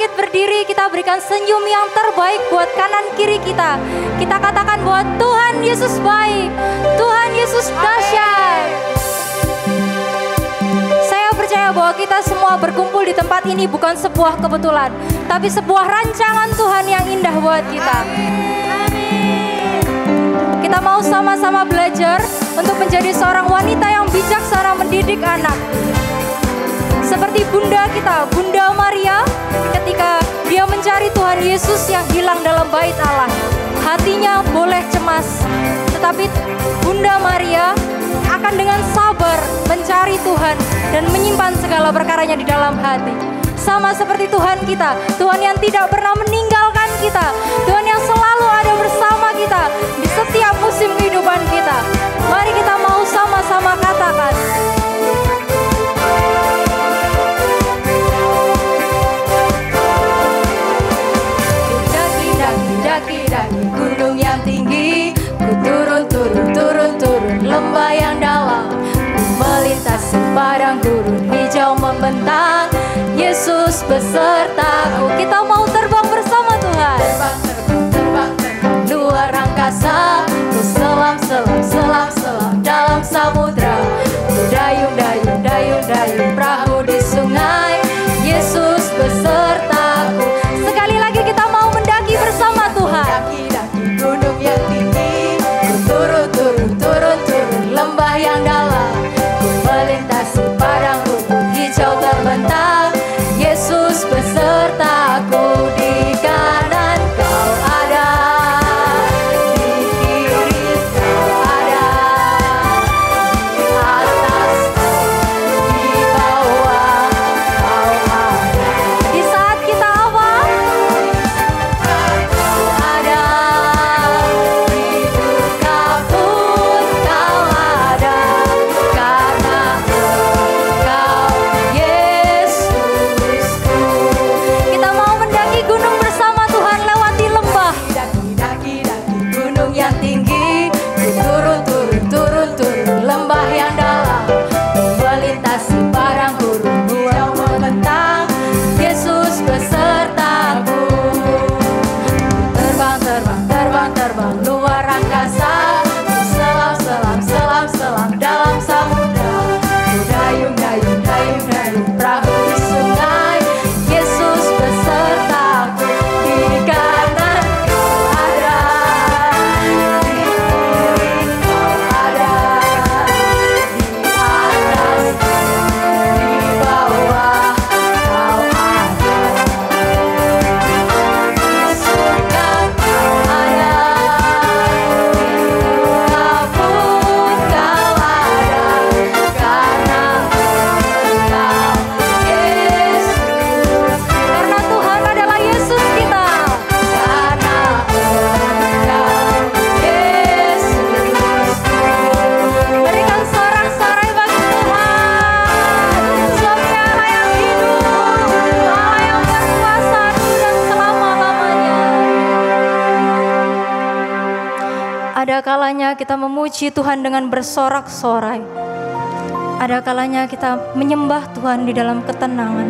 bangkit berdiri, kita berikan senyum yang terbaik buat kanan kiri kita. Kita katakan bahwa Tuhan Yesus baik, Tuhan Yesus dahsyat. Saya percaya bahwa kita semua berkumpul di tempat ini bukan sebuah kebetulan, tapi sebuah rancangan Tuhan yang indah buat kita. Kita mau sama-sama belajar untuk menjadi seorang wanita yang bijaksana mendidik anak. Seperti bunda kita, Bunda Maria, ketika dia mencari Tuhan Yesus yang hilang dalam bait Allah. Hatinya boleh cemas, tetapi Bunda Maria akan dengan sabar mencari Tuhan dan menyimpan segala perkaranya di dalam hati. Sama seperti Tuhan kita, Tuhan yang tidak pernah meninggalkan kita, Tuhan yang selalu ada bersama kita di setiap musim kehidupan kita. Mari kita mau sama-sama katakan, daki-daki gunung yang tinggi, ku turun lembah yang dalam, ku melintasi padang gurun hijau membentang, Yesus besertaku. Kita mau terbang bersama Tuhan. Terbang luar angkasa, ku selam dalam samudra, ku dayung perahu di sungai, Yesus besertaku. Sekali lagi kita mau mendaki bersama Tuhan. Daki-daki gunung yang tinggi, ku turun lembah yang dalam, ku melintasi padang rumput hijau terbentang, Yesus besertaku. Di kanan kau ada, di kiri kau ada, di atas di bawah kau ada. Di saat kita apa? Kau ada, di duka pun kau ada, karena Engkau Yesusku. Kita mau mendaki gunung bersama Tuhan, lewati lembah. Daki gunung yang tinggi, ku turun lembah yang dalam, ku melintasi padang gurun hijau membentang, Yesus besertaku. Terbang luar angkasa, ku selam dalam samudra, ku dayung perahu di sungai, Yesus besertaku. Di kanan kau ada, di kiri kau ada, di atas di bawah kau ada, di surga kau ada, di duka pun kau ada, karena Engkau Yesus. Karena Tuhan adalah Yesus kita. Karena Engkau Yesus. Berikan sorak-sorai bagi Tuhan. Suami Allah yang hidup, Allah yang berkuasa dulu dan selama-lamanya. Ada kalanya kita memuji Tuhan dengan bersorak-sorai. Ada kalanya kita menyembah Tuhan di dalam ketenangan.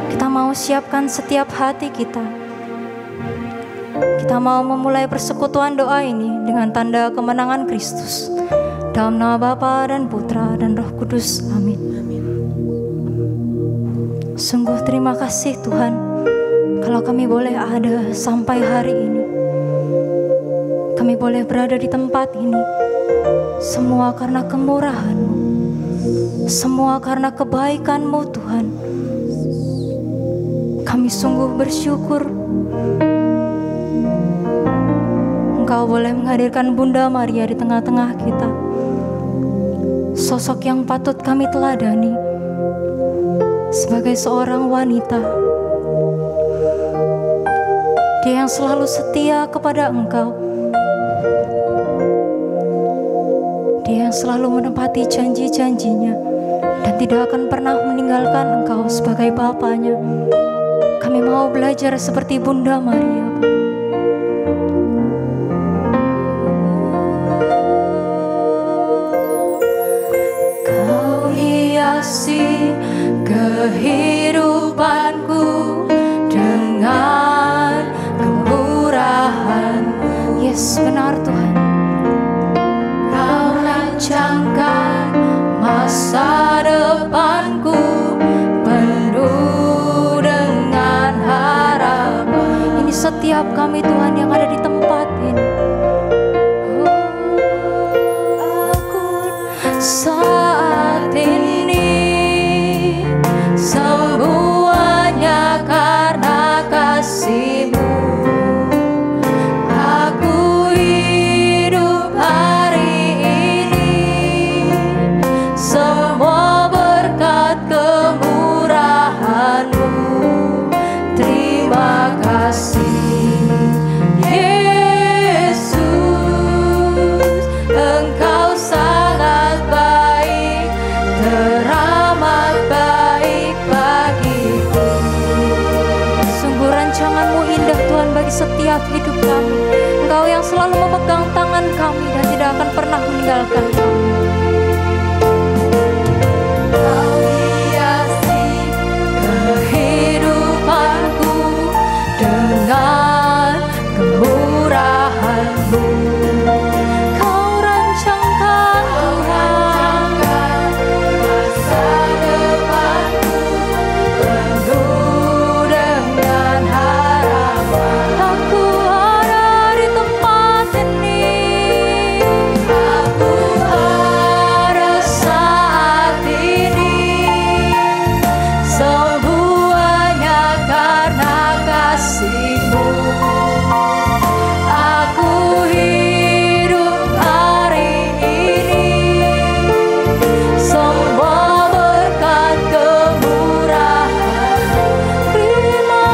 Kita mau siapkan setiap hati kita. Kita mau memulai persekutuan doa ini dengan tanda kemenangan Kristus. Dalam nama Bapa dan Putra dan Roh Kudus. Amin. Sungguh terima kasih Tuhan, kalau kami boleh ada sampai hari ini. Kami boleh berada di tempat ini. Semua karena kemurahan-Mu, semua karena kebaikan-Mu Tuhan. Kami sungguh bersyukur Engkau boleh menghadirkan Bunda Maria di tengah-tengah kita. Sosok yang patut kami teladani sebagai seorang wanita. Dia yang selalu setia kepada Engkau. Dia yang selalu menepati janji-janjinya dan tidak akan pernah meninggalkan Engkau sebagai Bapanya. Kami mau belajar seperti Bunda Maria. Kau hiasi kehidupan setiap kami Tuhan yang ada di tempat ini. Saat ini semuanya karena kasih-Mu. Aku hidup hari ini, semua berkat kemurahan-Mu. Terima kasih Yesus, Engkau sangat baik, teramat baik bagiku. Sungguh rancangan-Mu indah Tuhan bagi setiap hidup kami. Engkau yang selalu memegang tangan kami dan tidak akan pernah meninggalkan kami. Kau hiasi kehidupanku dengan kemurahan-Mu. Kau rancangkan Tuhan masa depanku penuh dengan harapan. Aku ada di tempat ini, aku ada saat ini, semuanya karena kasih-Mu. Aku hidup hari ini, semua berkat kemurahan. Terima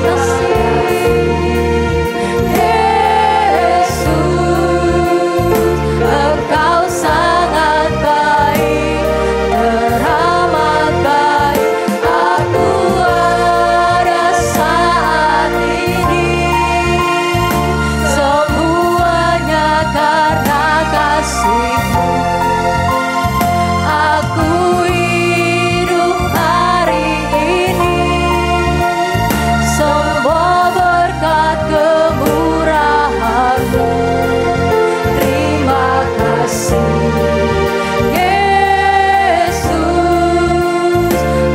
kasih Yesus, Engkau sangat baik, teramat baik. Aku ada saat ini, semuanya karena kasih-Mu. Aku hidup hari ini, semua berkat kemurahan-Mu. Terima kasih Yesus,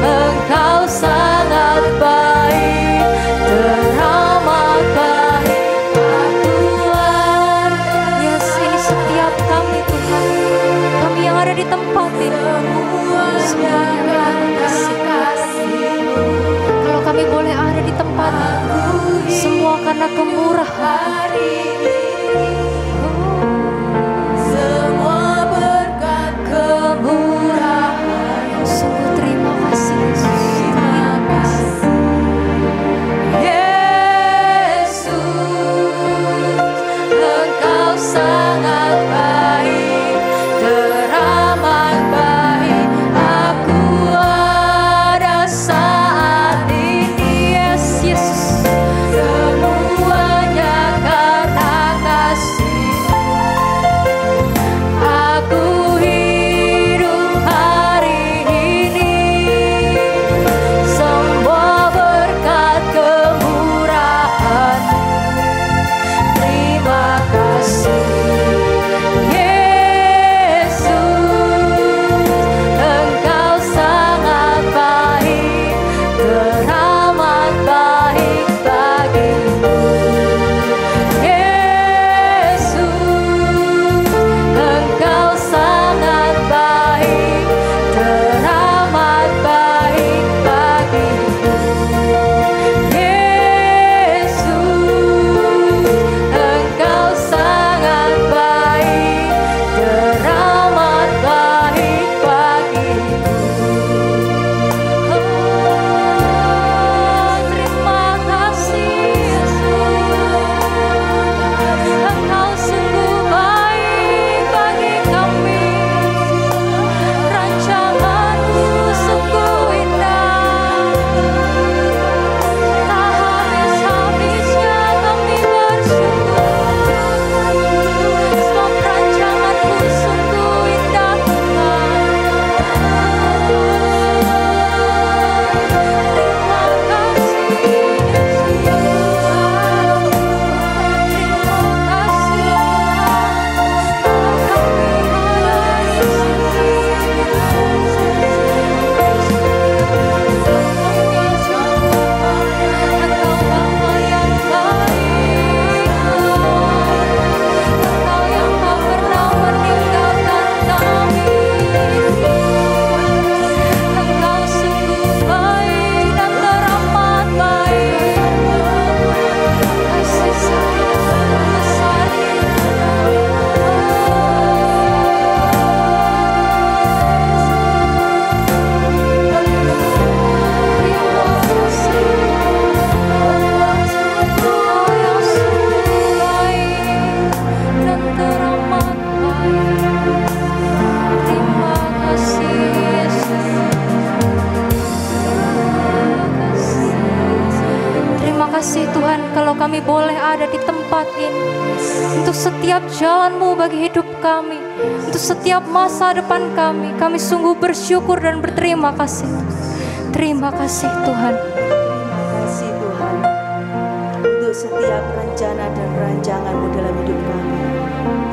Engkau sangat baik, teramat baik. Aku ada. Yes, ini setiap kami Tuhan, kami yang ada di tempat ini, semuanya kasih-Mu. Kalau kami boleh ada di tempat ini, semua karena kemurahan. Semua berkat kemurahan. Sungguh terima kasih Yesus. Terima kasih Yesus, Engkau sangat baik, teramat baik. Aku ada saat ini, yes Yesus, semuanya karena kami boleh ada di tempat ini. Untuk setiap jalan-Mu bagi hidup kami, untuk setiap masa depan kami sungguh bersyukur dan berterima kasih. Terima kasih Tuhan. Terima kasih Tuhan untuk setiap rencana dan rancangan-Mu dalam hidup kami.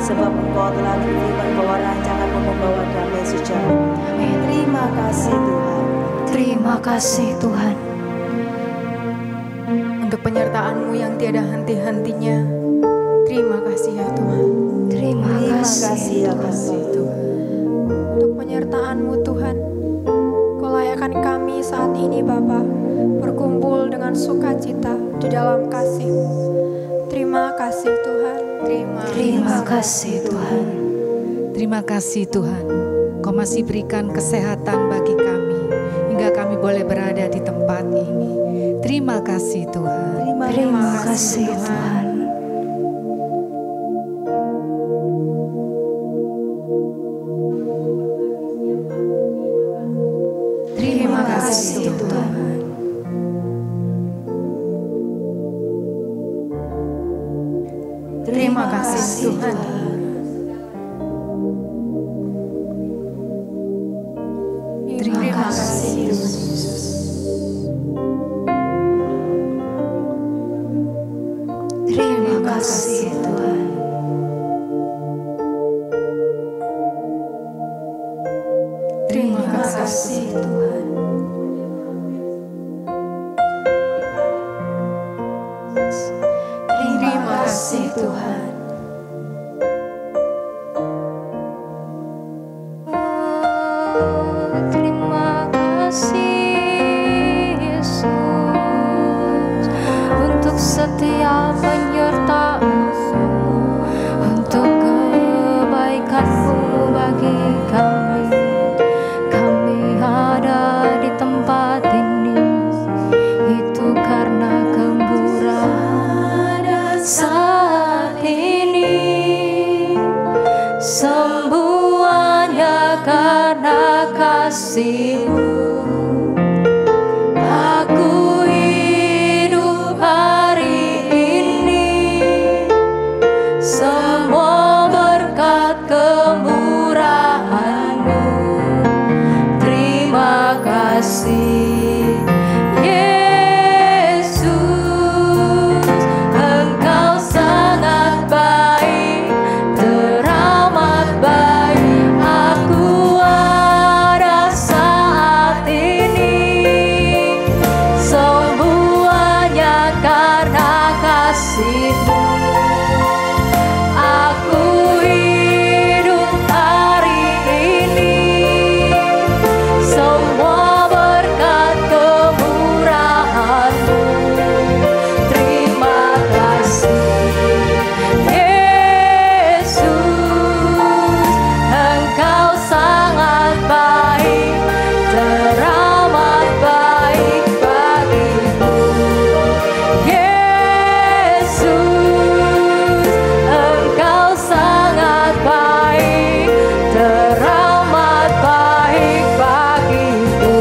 Sebab Engkau telah berfirman bahwa rancangan-Mu membawa damai sejahtera. Terima kasih Tuhan. Terima kasih Tuhan. Untuk penyertaan-Mu yang tiada henti-hentinya. Terima kasih ya Tuhan. Terima kasih ya Tuhan. Untuk penyertaan-Mu Tuhan, Kau layakkan kami saat ini Bapa berkumpul dengan sukacita di dalam kasih-Mu. Terima kasih Tuhan. Terima kasih Tuhan. Terima kasih Tuhan, Kau masih berikan kesehatan bagi kami hingga kami boleh berada di tempat ini. Terima kasih Tuhan. Terima kasih Tuhan. Terima kasih Tuhan. Terima kasih Tuhan. Terima kasih Yesus. Terima kasih Tuhan. Terima kasih Tuhan. Terima kasih Tuhan. Terima kasih Yesus untuk setiap penyertaan-Mu, untuk kebaikan-Mu bagi kami. Kami ada di tempat ini, itu karena kemurahan saat ini. Semuanya karena kasih-Mu. Aku hidup hari ini, semua berkat kemurahan-Mu. Terima kasih Yesus, Engkau sangat baik, teramat baik. Aku ada saat ini, semuanya karena kasih-Mu. Aku hidup hari ini, semua berkat kemurahan-Mu. Terima kasih Yesus, Engkau sangat baik, teramat baik bagiku. Yesus, Engkau sangat baik, teramat baik bagiku.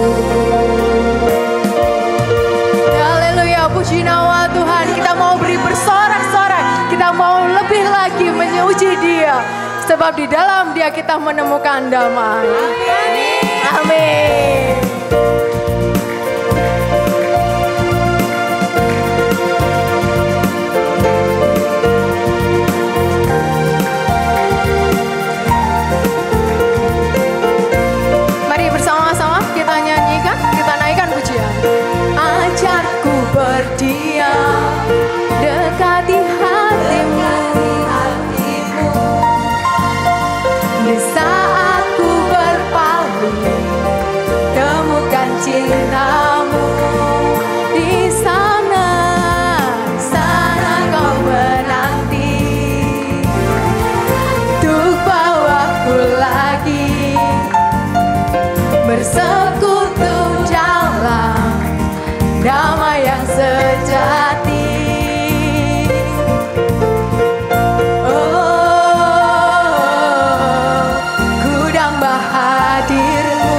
Haleluya, puji nama Tuhan. Kita mau beri bersorak-sorak, kita mau lebih lagi memuji Dia, sebab di dalam Dia kita menemukan damai. Amin. Mari bersama-sama kita nyanyikan, kita naikkan pujian. Ajarku berdiam, dekati hati-Mu. Di saat ku berpaling, temukan cinta-Mu. Di sana, sana Kau menanti, untuk bawaku lagi bersekutu dalam damai yang sejati. Oh, ku damba hadir-Mu.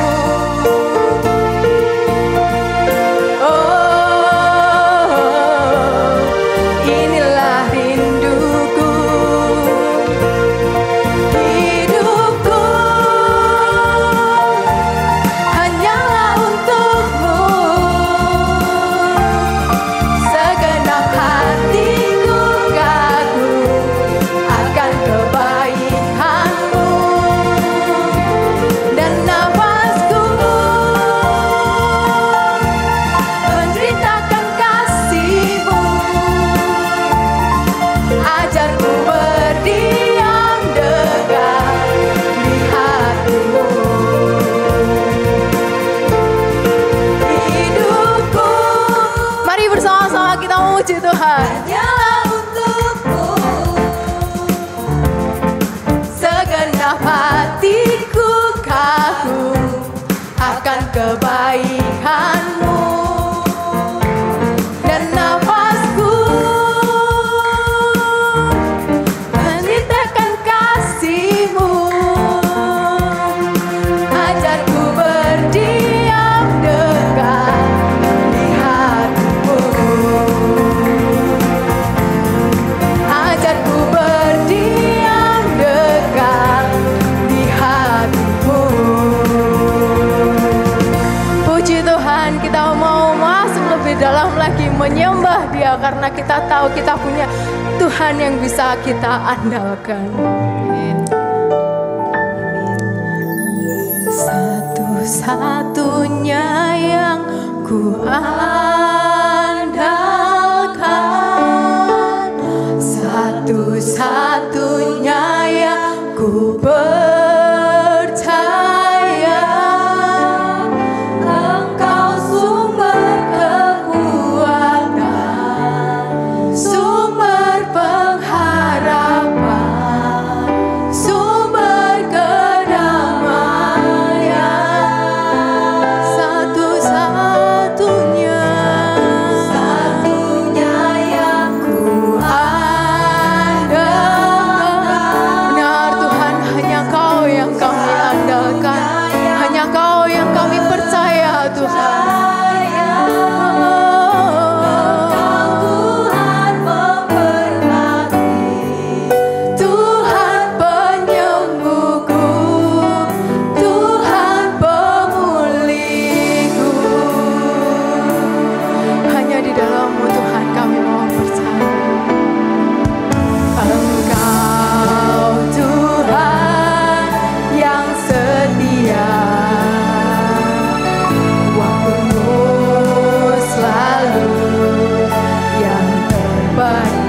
Puji Tuhan. Hanyalah untukmu. Segenap hatiku kagum akan kebaikan-Mu, dan nafasku menceritakan kasih-Mu. Ajarku berdiam dekat di hati-Mu. Ajarku berdiam dekat di hati-Mu. Puji Tuhan, kita mau masuk lebih dalam lagi menyembah Dia, karena kita tahu kita punya Tuhan yang bisa kita andalkan. Satu-satunya yang ku andalkan, satu-satunya yang ku percaya, Engkau sumber kekuatan, sumber pengharapan, sumber kedamaian. Satu-satunya yang ku andalkan. Benar Tuhan, hanya Kau yang kami andalkan, hanya Kau yang kami percaya Tuhan. Tuhan penyembuhku, Tuhan pemulihku. Hanya di dalam-Mu Tuhan kami mau percaya. Engkau Tuhan yang setia, waktu-Mu selalu yang terbaik.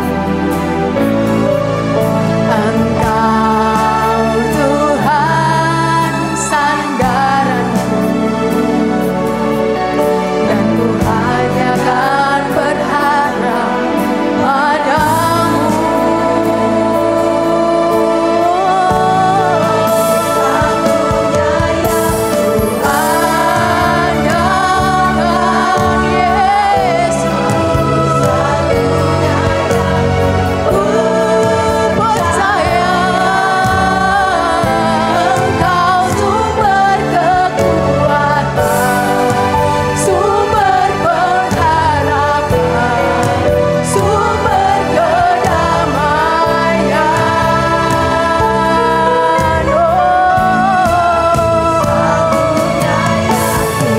Engkau Tuhan sandaranku, dan ku hanya akan berharap padamu. Satunya yang ku andalkan, Yesus. Satunya yang ku percaya, Engkau sumber kekuatan, sumber pengharapan, sumber kedamaian. Satunya yang ku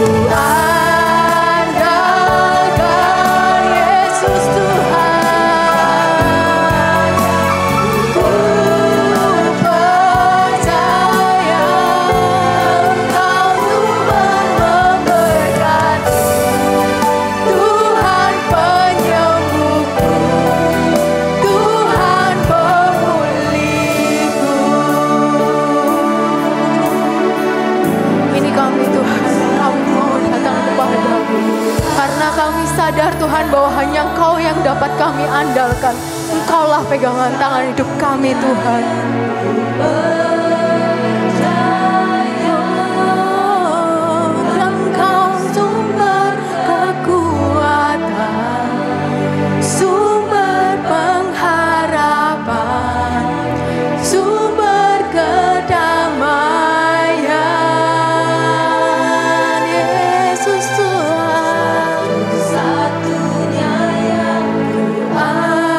andalkan, Yesus Tuhan. Ku percaya, Engkau Tuhan memberkati, Tuhan penyembuhku, Tuhan pemulihku. Ini kami Tuhan, kami mau datang kepada-Mu, karena kami sadar Tuhan bahwa hanya Engkau yang dapat kami andalkan. Engkaulah pegangan tangan hidup kami Tuhan. Engkau sumber kekuatan, sumber pengharapan, sumber kedamaian. Yesus Tuhan, satunya yang ku andalkan,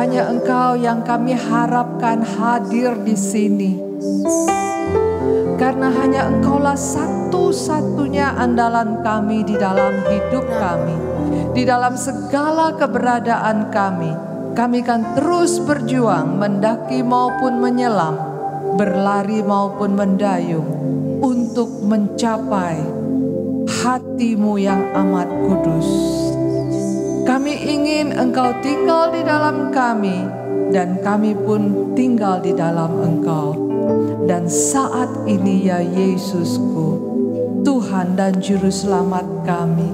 hanya Engkau yang kami harapkan hadir di sini. Karena hanya Engkaulah satu-satunya andalan kami di dalam hidup kami. Di dalam segala keberadaan kami. Kami akan terus berjuang mendaki maupun menyelam, berlari maupun mendayung untuk mencapai hati-Mu yang amat kudus. Kami ingin Engkau tinggal di dalam kami dan kami pun tinggal di dalam Engkau. Dan saat ini ya Yesusku, Tuhan dan Juru Selamat kami,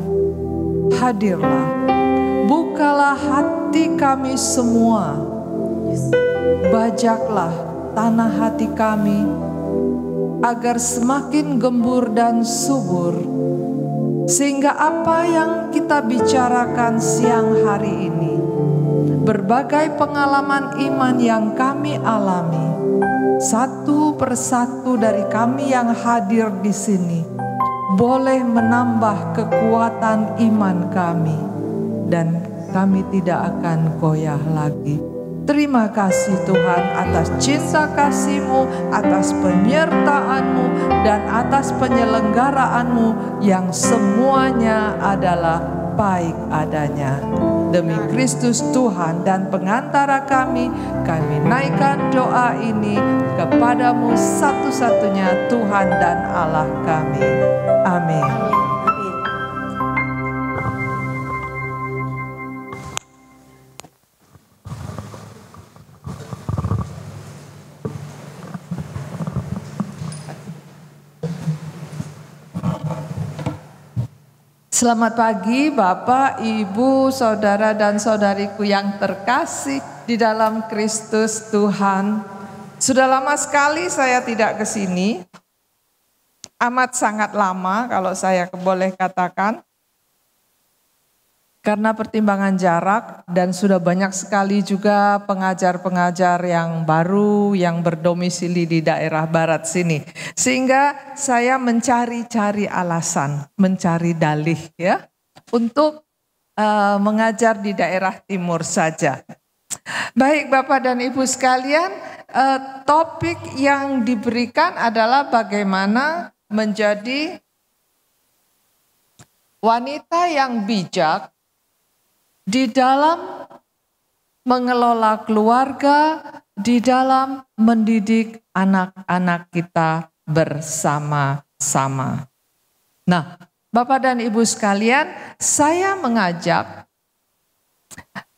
hadirlah, bukalah hati kami semua, bajaklah tanah hati kami, agar semakin gembur dan subur, sehingga apa yang kita bicarakan siang hari ini, berbagai pengalaman iman yang kami alami, satu persatu dari kami yang hadir di sini, boleh menambah kekuatan iman kami, dan kami tidak akan goyah lagi. Terima kasih Tuhan atas cinta kasih-Mu, atas penyertaan-Mu, dan atas penyelenggaraan-Mu yang semuanya adalah baik adanya. Demi Kristus Tuhan dan pengantara kami naikkan doa ini kepadamu satu-satunya Tuhan dan Allah kami. Amin. Selamat pagi Bapak, Ibu, Saudara dan Saudariku yang terkasih di dalam Kristus Tuhan. Sudah lama sekali saya tidak ke sini. Amat sangat lama kalau saya boleh katakan. Karena pertimbangan jarak dan sudah banyak sekali juga pengajar-pengajar yang baru yang berdomisili di daerah barat sini. Sehingga saya mencari-cari alasan, mencari dalih ya untuk mengajar di daerah timur saja. Baik Bapak dan Ibu sekalian, topik yang diberikan adalah bagaimana menjadi wanita yang bijak di dalam mengelola keluarga, di dalam mendidik anak-anak kita bersama-sama. Nah, Bapak dan Ibu sekalian, saya mengajak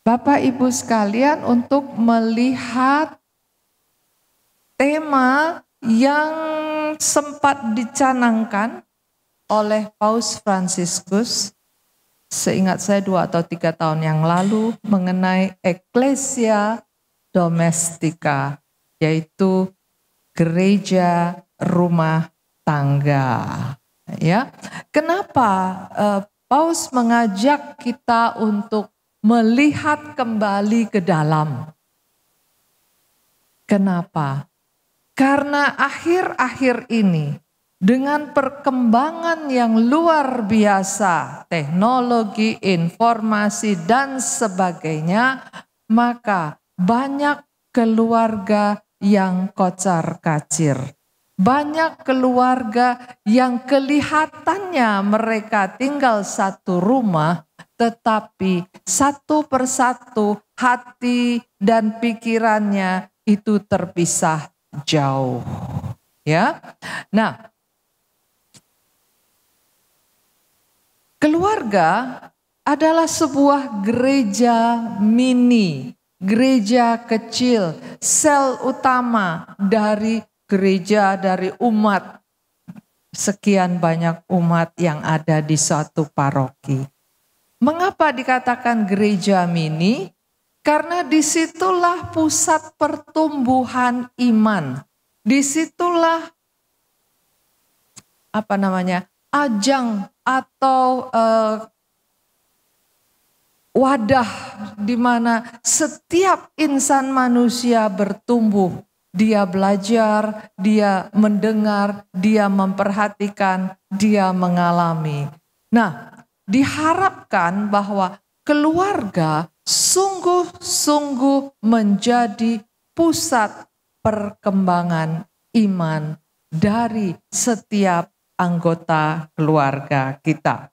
Bapak Ibu sekalian untuk melihat tema yang sempat dicanangkan oleh Paus Fransiskus, seingat saya 2 atau 3 tahun yang lalu, mengenai Ecclesia Domestica, yaitu gereja rumah tangga. Ya, kenapa Paus mengajak kita untuk melihat kembali ke dalam? Kenapa? Karena akhir-akhir ini dengan perkembangan yang luar biasa, teknologi, informasi, dan sebagainya, maka banyak keluarga yang kocar-kacir. Banyak keluarga yang kelihatannya mereka tinggal satu rumah, tetapi satu persatu hati dan pikirannya itu terpisah jauh. Ya, nah, keluarga adalah sebuah gereja mini, gereja kecil, sel utama dari gereja, dari umat, sekian banyak umat yang ada di suatu paroki. Mengapa dikatakan gereja mini? Karena disitulah pusat pertumbuhan iman. Disitulah ajang atau wadah di mana setiap insan manusia bertumbuh. Dia belajar, dia mendengar, dia memperhatikan, dia mengalami. Nah, diharapkan bahwa keluarga sungguh-sungguh menjadi pusat perkembangan iman dari setiap anggota keluarga kita.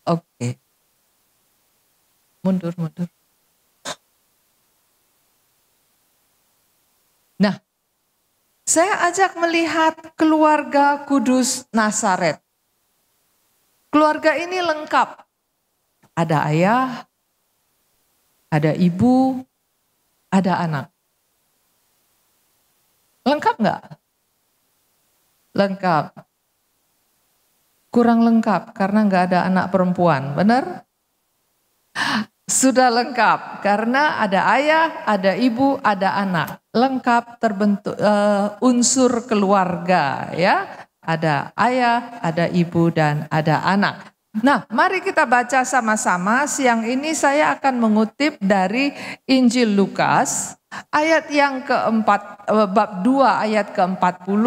Oke. Mundur. Nah, saya ajak melihat keluarga Kudus Nazaret. Keluarga ini lengkap. Ada ayah, ada ibu, ada anak. Lengkap nggak? Lengkap. Kurang lengkap karena nggak ada anak perempuan, benar? Sudah lengkap karena ada ayah, ada ibu, ada anak. Lengkap terbentuk unsur keluarga, ya. Ada ayah, ada ibu, dan ada anak. Nah, mari kita baca sama-sama. Siang ini saya akan mengutip dari Injil Lukas ayat yang keempat, bab 2 ayat ke-40,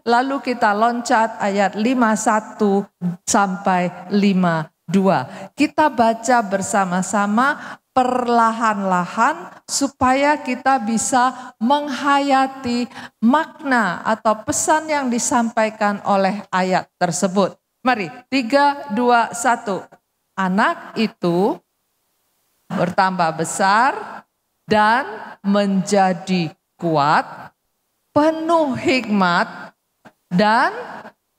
lalu kita loncat ayat 51 sampai 52. Kita baca bersama-sama perlahan-lahan supaya kita bisa menghayati makna atau pesan yang disampaikan oleh ayat tersebut. Mari, 3, 2, 1. Anak itu bertambah besar dan menjadi kuat, penuh hikmat dan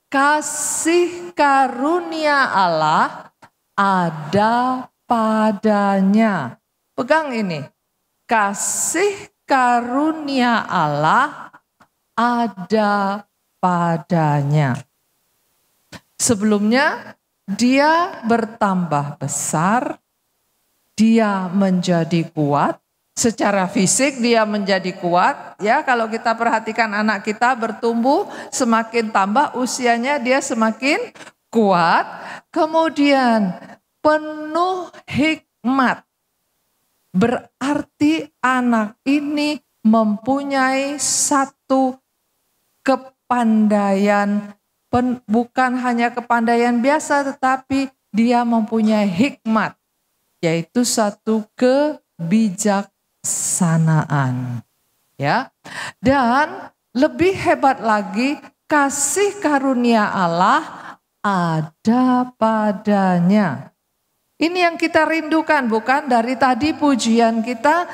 kasih karunia Allah ada padanya. Pegang ini, kasih karunia Allah ada padanya. Sebelumnya dia bertambah besar, dia menjadi kuat. Secara fisik dia menjadi kuat, ya. Kalau kita perhatikan anak kita bertumbuh, semakin tambah usianya dia semakin kuat. Kemudian penuh hikmat, berarti anak ini mempunyai satu kepandaian, bukan hanya kepandaian biasa, tetapi dia mempunyai hikmat, yaitu satu kebijaksanaan, ya. Dan lebih hebat lagi, kasih karunia Allah ada padanya. Ini yang kita rindukan, bukan? Dari tadi pujian kita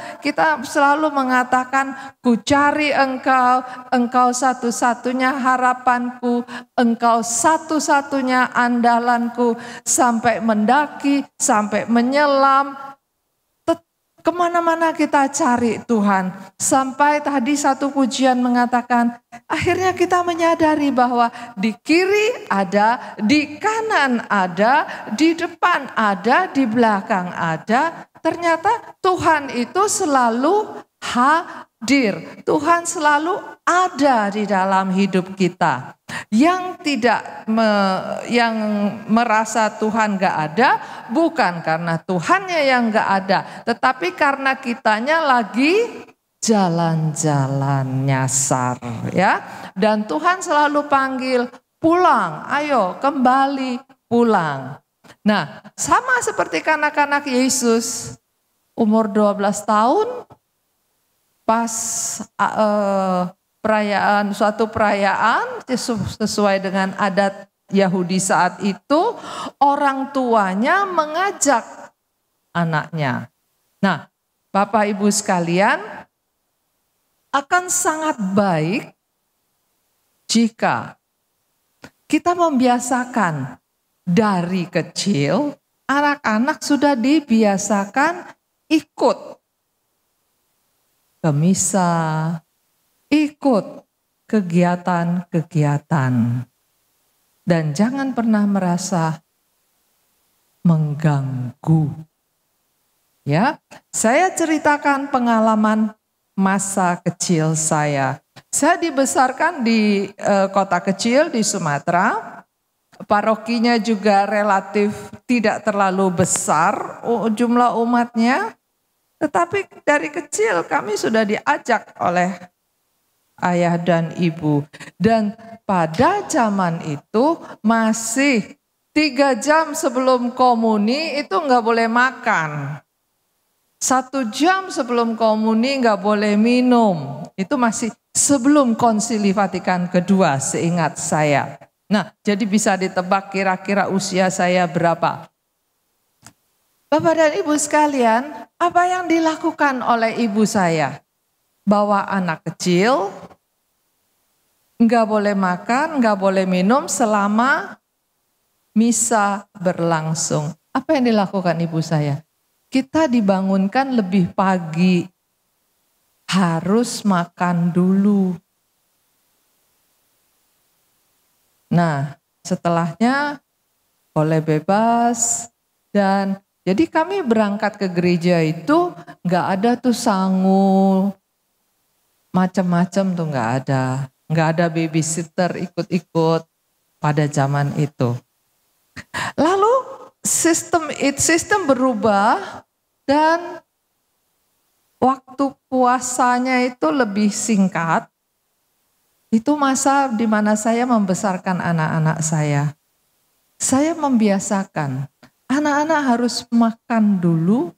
selalu mengatakan, ku cari engkau, engkau satu-satunya harapanku, engkau satu-satunya andalanku, sampai mendaki, sampai menyelam, kemana-mana kita cari Tuhan. Sampai tadi satu pujian mengatakan, akhirnya kita menyadari bahwa di kiri ada, di kanan ada, di depan ada, di belakang ada. Ternyata Tuhan itu selalu hadir. Tuhan selalu ada di dalam hidup kita. Yang yang merasa Tuhan gak ada, bukan karena Tuhannya yang gak ada, tetapi karena kitanya lagi jalan-jalan nyasar, ya. Dan Tuhan selalu panggil, pulang, ayo kembali pulang. Nah, sama seperti kanak-kanak Yesus umur 12 tahun pas suatu perayaan sesuai dengan adat Yahudi saat itu, orang tuanya mengajak anaknya. Nah, Bapak Ibu sekalian, akan sangat baik jika kita membiasakan dari kecil, anak-anak sudah dibiasakan ikut ke misa, ikut kegiatan-kegiatan, dan jangan pernah merasa mengganggu. Ya, saya ceritakan pengalaman masa kecil saya. Saya dibesarkan di kota kecil di Sumatera. Parokinya juga relatif tidak terlalu besar jumlah umatnya. Tetapi dari kecil kami sudah diajak oleh ayah dan ibu. Dan pada zaman itu masih 3 jam sebelum komuni itu nggak boleh makan. 1 jam sebelum komuni nggak boleh minum. Itu masih sebelum Konsili Vatikan kedua seingat saya. Nah, jadi bisa ditebak kira-kira usia saya berapa. Bapak dan Ibu sekalian, apa yang dilakukan oleh ibu saya? Bawa anak kecil, nggak boleh makan, nggak boleh minum selama misa berlangsung. Apa yang dilakukan ibu saya? Kita dibangunkan lebih pagi, harus makan dulu. Nah, setelahnya boleh bebas. Dan jadi kami berangkat ke gereja itu nggak ada tuh sangu, macam-macam tuh nggak ada. Nggak ada babysitter ikut-ikut pada zaman itu. Lalu sistem berubah dan waktu puasanya itu lebih singkat. Itu masa di mana saya membesarkan anak-anak saya. Saya membiasakan anak-anak harus makan dulu,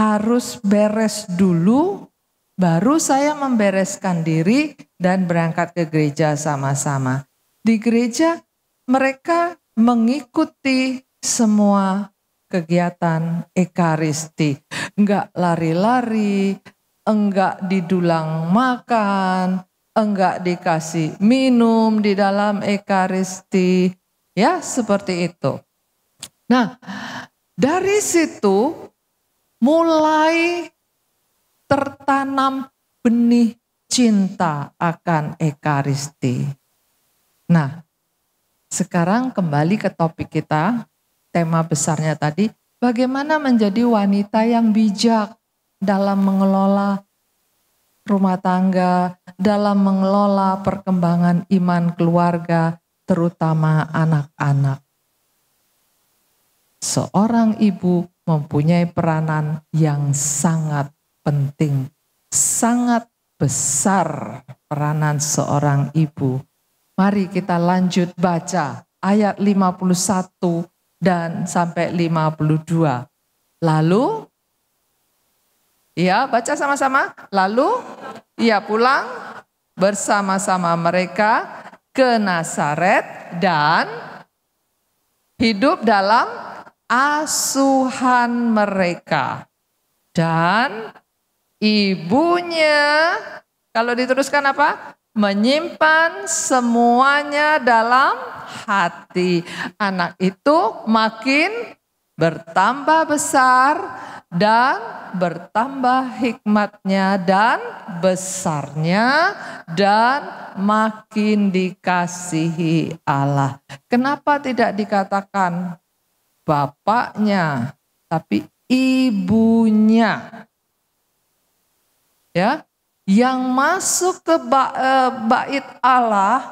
harus beres dulu, baru saya membereskan diri dan berangkat ke gereja sama-sama. Di gereja mereka mengikuti semua kegiatan ekaristi. Enggak lari-lari, enggak didulang makan, enggak dikasih minum di dalam ekaristi. Ya, seperti itu. Nah, dari situ mulai tertanam benih cinta akan ekaristi. Nah, sekarang kembali ke topik kita, tema besarnya tadi, bagaimana menjadi wanita yang bijak dalam mengelola rumah tangga, dalam mengelola perkembangan iman keluarga, terutama anak-anak. Seorang ibu mempunyai peranan yang sangat penting, sangat besar peranan seorang ibu. Mari kita lanjut baca ayat 51 dan sampai 52. Lalu, ya baca sama-sama. Lalu ia pulang bersama-sama mereka ke Nazaret dan hidup dalam asuhan mereka. Dan ibunya, kalau diteruskan apa? Menyimpan semuanya dalam hati. Anak itu makin bertambah besar dan bertambah hikmatnya dan besarnya dan makin dikasihi Allah. Kenapa tidak dikatakan bapaknya, tapi ibunya? Ya, yang masuk ke bait Allah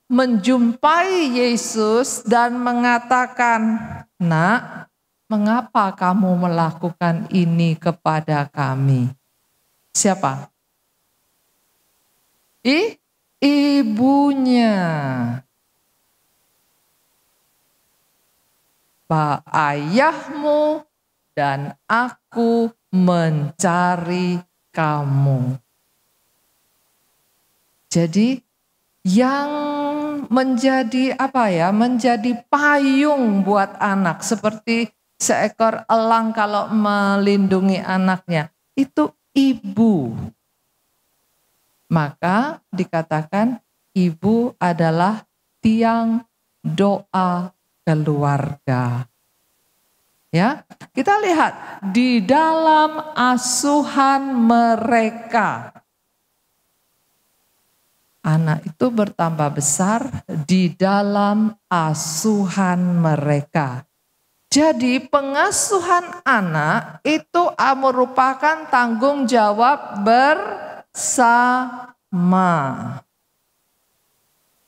menjumpai Yesus dan mengatakan, "Nak, mengapa kamu melakukan ini kepada kami?" Siapa? Ibunya. Ayahmu dan aku mencari kamu. Jadi yang menjadi menjadi payung buat anak, seperti seekor elang kalau melindungi anaknya, itu ibu. Maka dikatakan ibu adalah tiang doa keluarga. Ya, kita lihat di dalam asuhan mereka. Anak itu bertambah besar di dalam asuhan mereka. Jadi pengasuhan anak itu merupakan tanggung jawab bersama.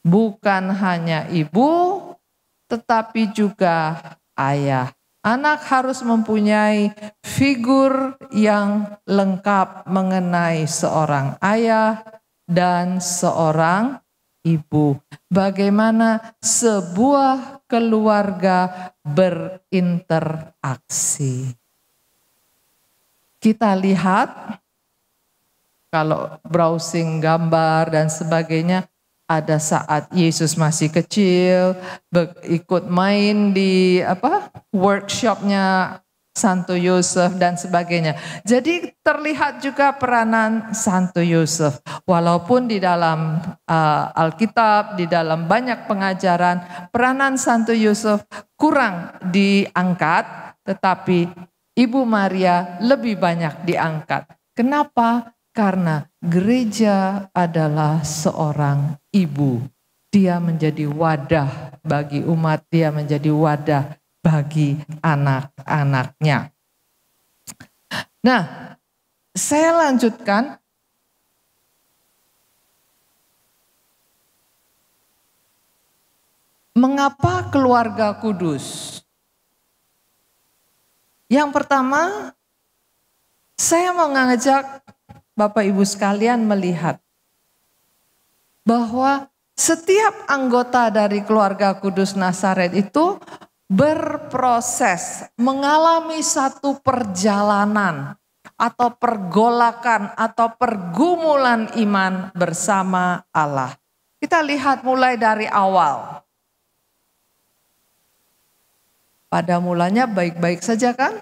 Bukan hanya ibu, tetapi juga ayah. Anak harus mempunyai figur yang lengkap mengenai seorang ayah, dan seorang ibu. Bagaimana sebuah keluarga berinteraksi. Kita lihat kalau browsing gambar dan sebagainya, ada saat Yesus masih kecil, ikut main di workshopnya Santo Yusuf dan sebagainya. Jadi terlihat juga peranan Santo Yusuf. Walaupun di dalam Alkitab, di dalam banyak pengajaran, peranan Santo Yusuf kurang diangkat, tetapi Ibu Maria lebih banyak diangkat. Kenapa? Karena gereja adalah seorang ibu. Dia menjadi wadah bagi umat, dia menjadi wadah bagi anak-anaknya. Nah, saya lanjutkan. Mengapa keluarga kudus? Yang pertama, saya mau mengajak Bapak Ibu sekalian melihat bahwa setiap anggota dari keluarga kudus Nazaret itu berproses, mengalami satu perjalanan atau pergolakan atau pergumulan iman bersama Allah. Kita lihat mulai dari awal. Pada mulanya baik-baik saja kan?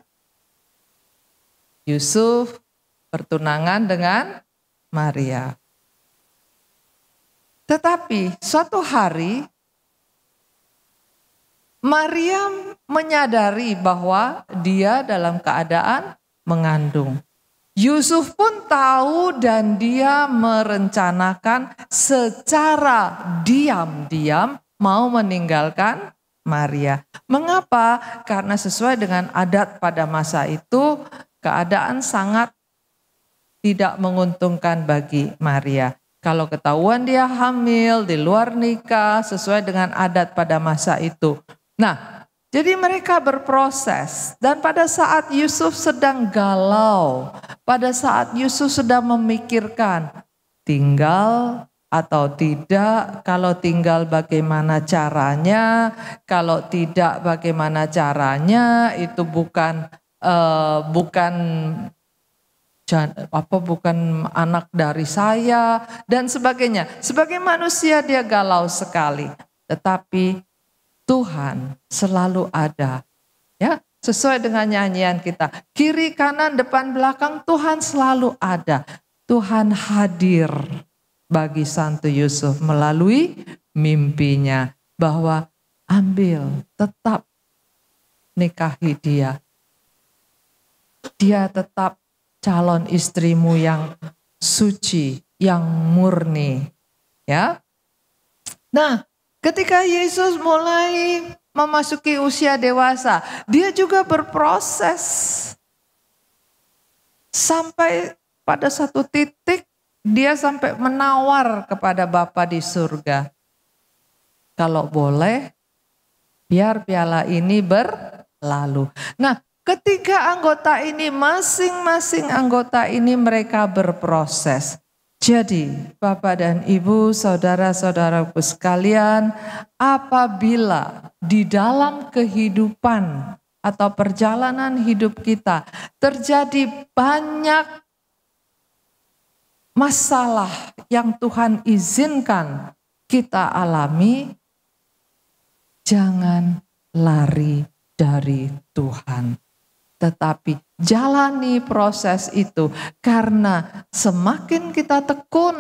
Yusuf bertunangan dengan Maria. Tetapi suatu hari Maria menyadari bahwa dia dalam keadaan mengandung. Yusuf pun tahu dan dia merencanakan secara diam-diam mau meninggalkan Maria. Mengapa? Karena sesuai dengan adat pada masa itu, keadaan sangat tidak menguntungkan bagi Maria. Kalau ketahuan dia hamil di luar nikah sesuai dengan adat pada masa itu. Nah, jadi mereka berproses dan pada saat Yusuf sedang galau, pada saat Yusuf sedang memikirkan tinggal atau tidak, kalau tinggal bagaimana caranya, kalau tidak bagaimana caranya, itu bukan anak dari saya dan sebagainya. Sebagai manusia dia galau sekali, tetapi Tuhan selalu ada. Ya, sesuai dengan nyanyian kita, kiri kanan depan belakang Tuhan selalu ada. Tuhan hadir bagi Santo Yusuf melalui mimpinya bahwa ambil, tetap nikahi dia. Dia tetap calon istrimu yang suci, yang murni. Ya. Nah, ketika Yesus mulai memasuki usia dewasa, dia juga berproses. Sampai pada satu titik dia sampai menawar kepada Bapa di surga. Kalau boleh, biar piala ini berlalu. Nah, ketiga anggota ini, masing-masing anggota ini mereka berproses. Jadi Bapak dan Ibu, saudara-saudaraku sekalian, apabila di dalam kehidupan atau perjalanan hidup kita terjadi banyak masalah yang Tuhan izinkan kita alami, jangan lari dari Tuhan. Tetapi jalani proses itu, karena semakin kita tekun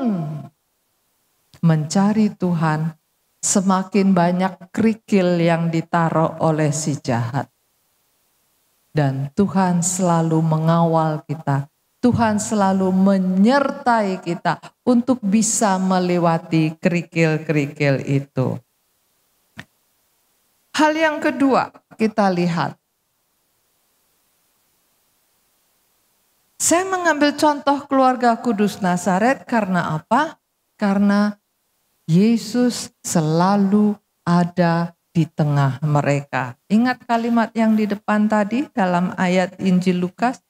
mencari Tuhan, semakin banyak kerikil yang ditaruh oleh si jahat. Dan Tuhan selalu mengawal kita. Tuhan selalu menyertai kita untuk bisa melewati kerikil-kerikil itu. Hal yang kedua kita lihat. Saya mengambil contoh keluarga kudus Nazaret karena apa? Karena Yesus selalu ada di tengah mereka. Ingat kalimat yang di depan tadi dalam ayat Injil Lukas?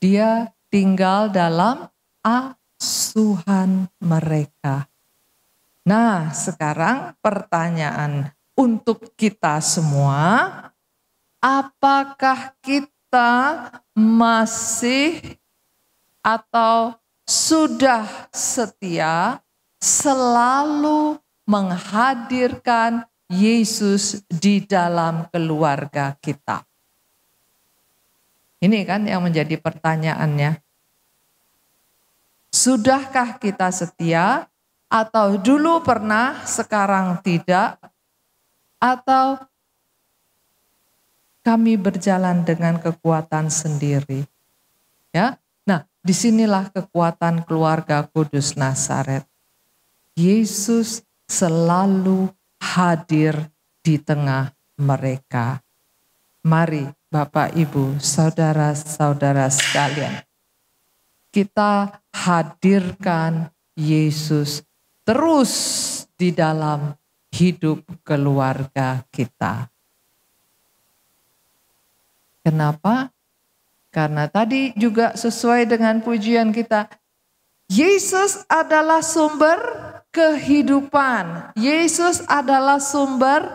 Dia tinggal dalam asuhan mereka. Nah, sekarang pertanyaan untuk kita semua, apakah kita masih atau sudah setia selalu menghadirkan Yesus di dalam keluarga kita? Ini kan yang menjadi pertanyaannya. Sudahkah kita setia atau dulu pernah sekarang tidak? Atau kami berjalan dengan kekuatan sendiri? Ya. Nah, disinilah kekuatan keluarga Kudus Nazaret. Yesus selalu hadir di tengah mereka. Mari Bapak, Ibu, saudara-saudara sekalian, kita hadirkan Yesus terus di dalam hidup keluarga kita. Kenapa? Karena tadi juga sesuai dengan pujian kita, Yesus adalah sumber kehidupan. Yesus adalah sumber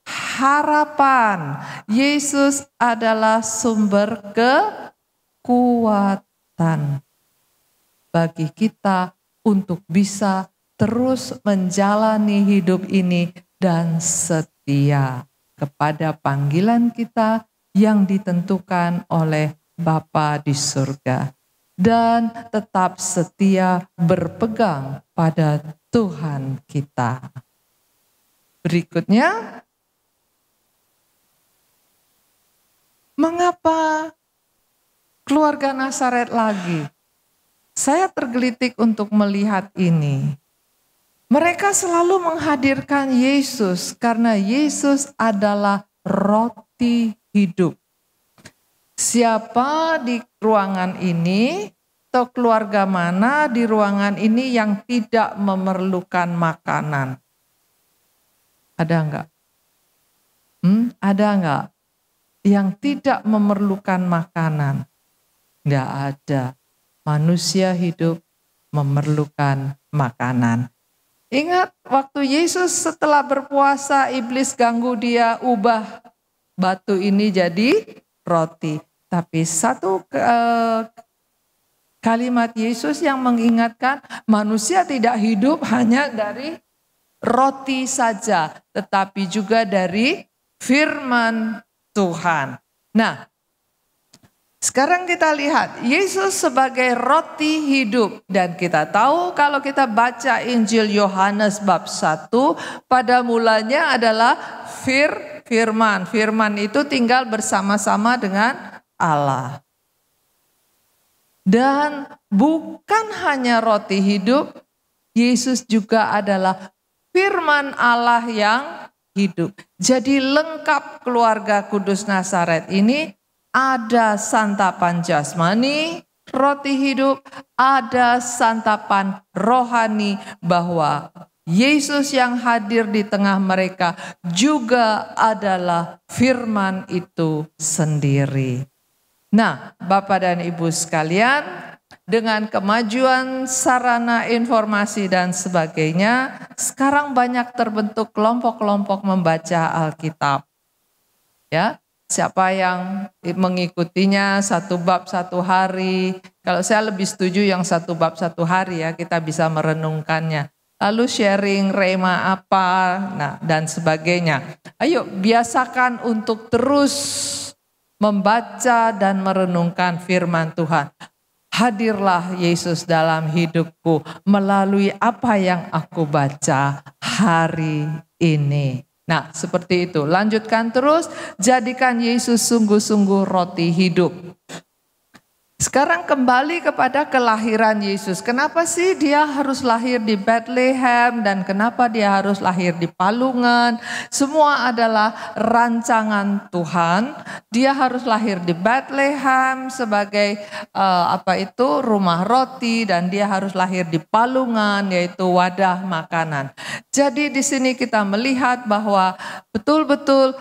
harapan. Yesus adalah sumber kekuatan bagi kita untuk bisa terus menjalani hidup ini dan setia kepada panggilan kita yang ditentukan oleh Bapa di surga, dan tetap setia berpegang pada Tuhan kita. Berikutnya, mengapa keluarga Nazaret lagi? Saya tergelitik untuk melihat ini. Mereka selalu menghadirkan Yesus karena Yesus adalah roti hidup. Siapa di ruangan ini atau keluarga mana di ruangan ini yang tidak memerlukan makanan? Ada enggak? Ada enggak yang tidak memerlukan makanan? Enggak ada. Manusia hidup memerlukan makanan. Ingat waktu Yesus setelah berpuasa, iblis ganggu dia, ubah batu ini jadi roti. Tapi satu kalimat Yesus yang mengingatkan manusia tidak hidup hanya dari roti saja, tetapi juga dari firman Tuhan. Nah, sekarang kita lihat Yesus sebagai roti hidup, dan kita tahu kalau kita baca Injil Yohanes bab 1, pada mulanya adalah firman. Firman itu tinggal bersama-sama dengan Allah. Dan bukan hanya roti hidup, Yesus juga adalah firman Allah yang hidup. Jadi lengkap keluarga Kudus Nazaret ini. Ada santapan jasmani, roti hidup, ada santapan rohani bahwa Yesus yang hadir di tengah mereka juga adalah firman itu sendiri. Nah, Bapak dan Ibu sekalian, dengan kemajuan sarana informasi dan sebagainya, sekarang banyak terbentuk kelompok-kelompok membaca Alkitab. Ya. Siapa yang mengikutinya satu bab satu hari. Kalau saya lebih setuju yang satu bab satu hari ya, kita bisa merenungkannya. Lalu sharing rema apa, nah dan sebagainya. Ayo biasakan untuk terus membaca dan merenungkan firman Tuhan. Hadirlah Yesus dalam hidupku melalui apa yang aku baca hari ini. Nah, seperti itu. Lanjutkan terus, jadikan Yesus sungguh-sungguh roti hidup. Sekarang kembali kepada kelahiran Yesus. Kenapa sih dia harus lahir di Bethlehem dan kenapa dia harus lahir di Palungan? Semua adalah rancangan Tuhan. Dia harus lahir di Bethlehem sebagai rumah roti, dan dia harus lahir di Palungan yaitu wadah makanan. Jadi di sini kita melihat bahwa betul-betul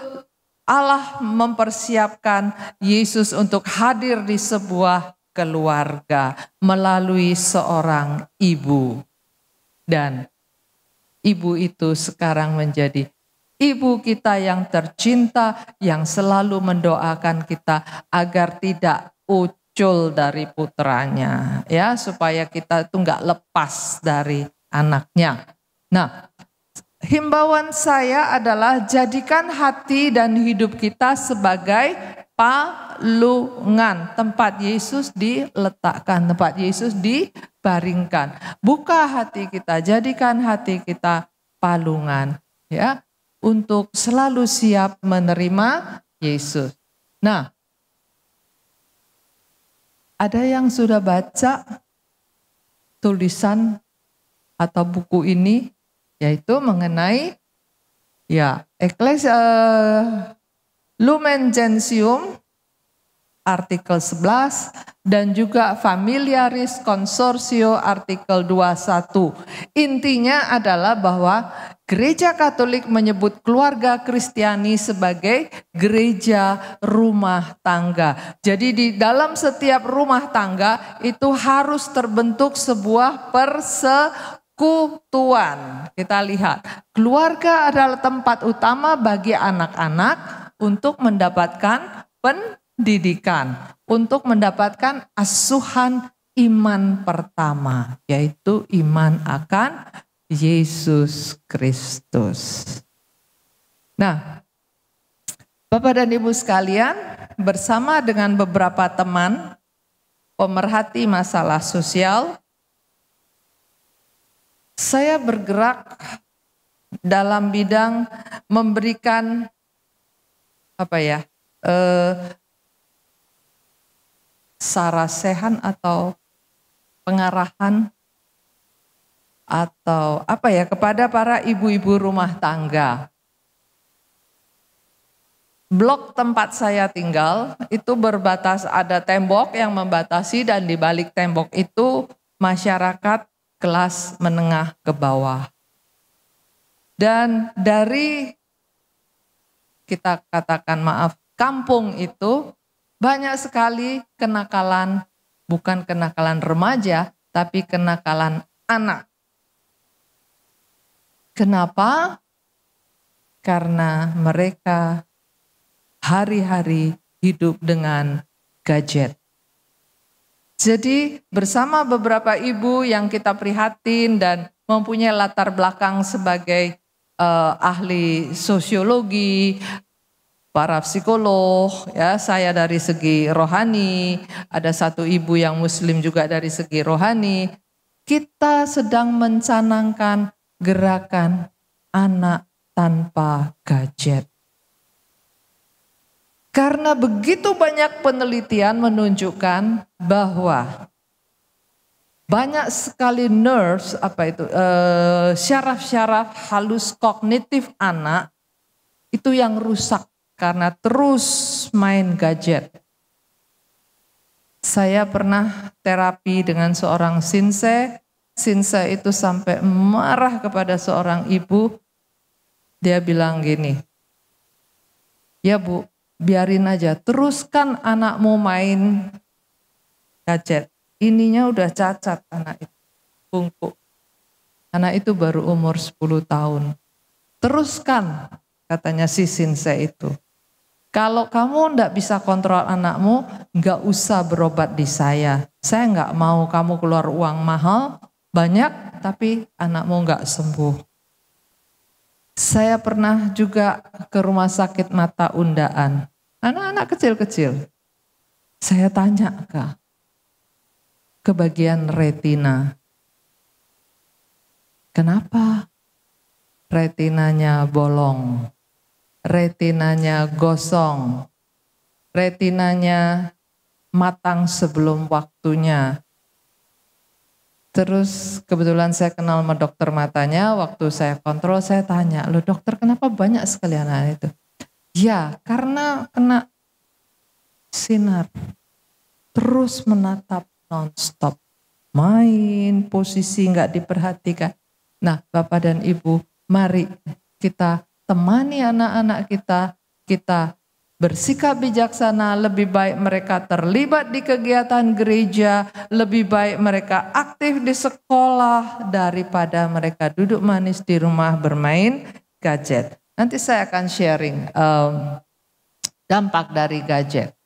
Allah mempersiapkan Yesus untuk hadir di sebuah keluarga melalui seorang ibu. Dan ibu itu sekarang menjadi ibu kita yang tercinta, yang selalu mendoakan kita agar tidak ucul dari putranya, ya, supaya kita itu nggak lepas dari anaknya. Nah, himbauan saya adalah jadikan hati dan hidup kita sebagai palungan, tempat Yesus diletakkan, tempat Yesus dibaringkan. Buka hati kita, jadikan hati kita palungan, ya, untuk selalu siap menerima Yesus. Nah, ada yang sudah baca tulisan atau buku ini, yaitu mengenai Lumen Gentium artikel 11 dan juga Familiaris Consortio artikel 21. Intinya adalah bahwa Gereja Katolik menyebut keluarga Kristiani sebagai gereja rumah tangga. Jadi di dalam setiap rumah tangga itu harus terbentuk sebuah persekutuan. Kita lihat, keluarga adalah tempat utama bagi anak-anak untuk mendapatkan pendidikan, untuk mendapatkan asuhan iman pertama, yaitu iman akan Yesus Kristus. Nah, Bapak dan Ibu sekalian, bersama dengan beberapa teman pemerhati masalah sosial, saya bergerak dalam bidang memberikan sarasehan atau pengarahan atau kepada para ibu-ibu rumah tangga. Blok tempat saya tinggal itu berbatas, ada tembok yang membatasi, dan di balik tembok itu masyarakat kelas menengah ke bawah. Dan dari, kita katakan kampung itu banyak sekali kenakalan, bukan kenakalan remaja, tapi kenakalan anak. Kenapa? Karena mereka hari-hari hidup dengan gadget. Jadi bersama beberapa ibu yang kita prihatin dan mempunyai latar belakang sebagai ahli sosiologi, para psikolog, ya, saya dari segi rohani, ada satu ibu yang muslim juga dari segi rohani. Kita sedang mencanangkan gerakan anak tanpa gadget. Karena begitu banyak penelitian menunjukkan bahwa banyak sekali nerves, syaraf-syaraf halus kognitif anak itu yang rusak karena terus main gadget. Saya pernah terapi dengan seorang sinse. Sinse itu sampai marah kepada seorang ibu. Dia bilang gini, ya Bu, biarin aja, teruskan anakmu main gadget. Ininya udah cacat anak itu, bungkuk. Anak itu baru umur 10 tahun. Teruskan, katanya si sinse itu. Kalau kamu enggak bisa kontrol anakmu, enggak usah berobat di saya. Saya enggak mau kamu keluar uang mahal, banyak, tapi anakmu enggak sembuh. Saya pernah juga ke rumah sakit mata Undaan. Anak-anak kecil-kecil. Saya tanya ke bagian retina. Kenapa retinanya bolong? Retinanya gosong? Retinanya matang sebelum waktunya? Terus kebetulan saya kenal sama dokter matanya, waktu saya kontrol saya tanya, loh dokter kenapa banyak sekali anak itu? Ya karena kena sinar, terus menatap non-stop, main posisi nggak diperhatikan. Nah Bapak dan Ibu, mari kita temani anak-anak kita bersikap bijaksana, lebih baik mereka terlibat di kegiatan gereja, lebih baik mereka aktif di sekolah daripada mereka duduk manis di rumah bermain gadget. Nanti saya akan sharing dampak dari gadget.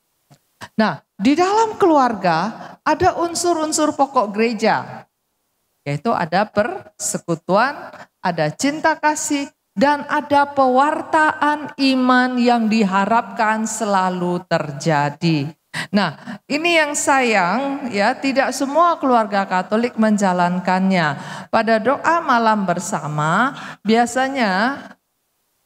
Nah, di dalam keluarga ada unsur-unsur pokok gereja, yaitu ada persekutuan, ada cinta kasih, dan ada pewartaan iman yang diharapkan selalu terjadi. Nah, ini yang sayang ya, tidak semua keluarga Katolik menjalankannya. Pada doa malam bersama biasanya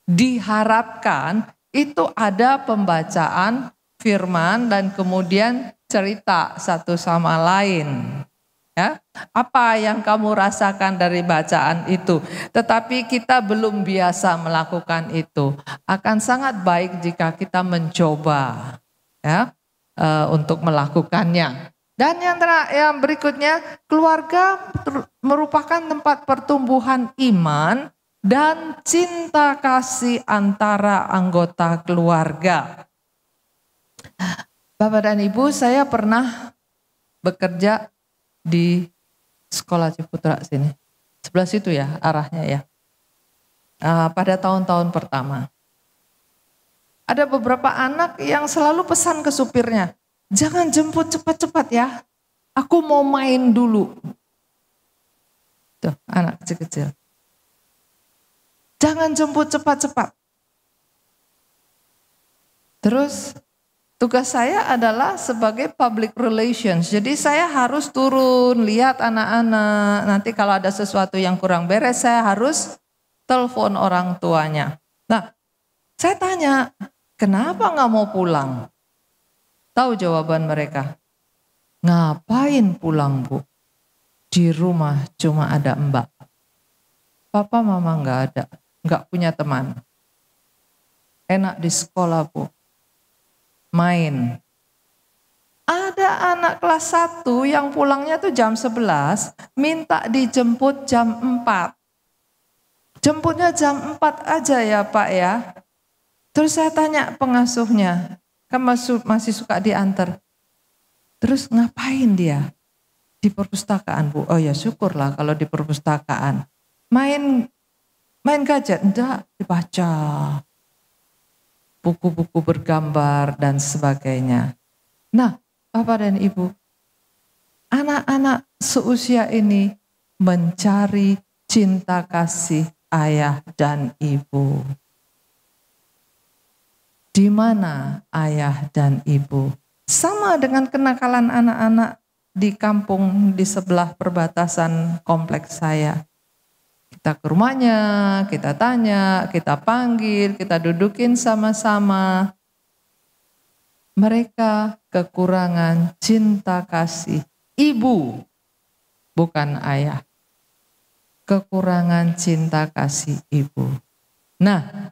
diharapkan itu ada pembacaan firman dan kemudian cerita satu sama lain. Ya, apa yang kamu rasakan dari bacaan itu? Tetapi kita belum biasa melakukan itu. Akan sangat baik jika kita mencoba ya untuk melakukannya. Dan yang berikutnya, keluarga merupakan tempat pertumbuhan iman dan cinta kasih antara anggota keluarga. Bapak dan Ibu, saya pernah bekerja di sekolah Ciputra sini. Sebelah situ ya arahnya ya. Pada tahun-tahun pertama. Ada beberapa anak yang selalu pesan ke supirnya, jangan jemput cepat-cepat ya, aku mau main dulu. Tuh, anak kecil-kecil. Jangan jemput cepat-cepat. Terus tugas saya adalah sebagai public relations. Jadi saya harus turun, lihat anak-anak. Nanti kalau ada sesuatu yang kurang beres, saya harus telepon orang tuanya. Nah, saya tanya, kenapa nggak mau pulang? Tahu jawaban mereka? Ngapain pulang, Bu? Di rumah cuma ada Mbak. Papa mama nggak ada, nggak punya teman. Enak di sekolah, Bu. Main. Ada anak kelas 1 yang pulangnya tuh jam 11, minta dijemput jam 4. Jemputnya jam 4 aja ya Pak ya. Terus saya tanya pengasuhnya, kan masih suka diantar. Terus ngapain dia? Di perpustakaan, Bu. Oh ya syukurlah kalau di perpustakaan. Main gadget? Enggak, dibaca. Buku-buku bergambar dan sebagainya. Nah, Bapak dan Ibu, anak-anak seusia ini mencari cinta kasih ayah dan ibu. Di mana ayah dan ibu? Sama dengan kenakalan anak-anak di kampung di sebelah perbatasan kompleks saya. Kita ke rumahnya, kita tanya, kita panggil, kita dudukin sama-sama. Mereka kekurangan cinta kasih ibu, bukan ayah. Kekurangan cinta kasih ibu. Nah,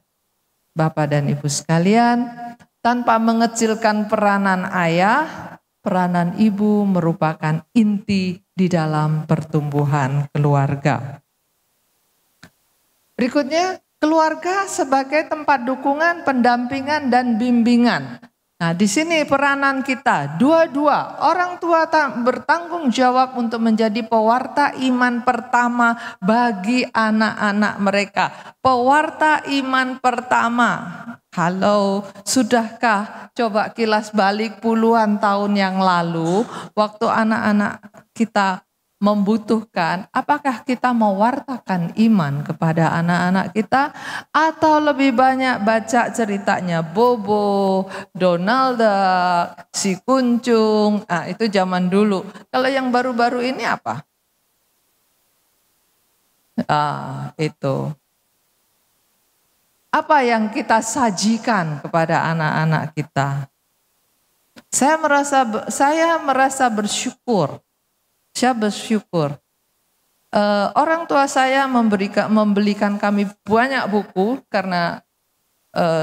Bapak dan Ibu sekalian, tanpa mengecilkan peranan ayah, peranan ibu merupakan inti di dalam pertumbuhan keluarga. Berikutnya, keluarga sebagai tempat dukungan, pendampingan, dan bimbingan. Nah, di sini peranan kita, dua-dua orang tua bertanggung jawab untuk menjadi pewarta iman pertama bagi anak-anak mereka. Pewarta iman pertama. Halo, sudahkah coba kilas balik puluhan tahun yang lalu, waktu anak-anak kita membutuhkan, apakah kita mewartakan iman kepada anak-anak kita atau lebih banyak baca ceritanya Bobo, Donald Duck, si Kuncung, itu zaman dulu. Kalau yang baru-baru ini apa? Itu. Apa yang kita sajikan kepada anak-anak kita? Saya merasa bersyukur. Saya bersyukur. Orang tua saya membelikan kami banyak buku karena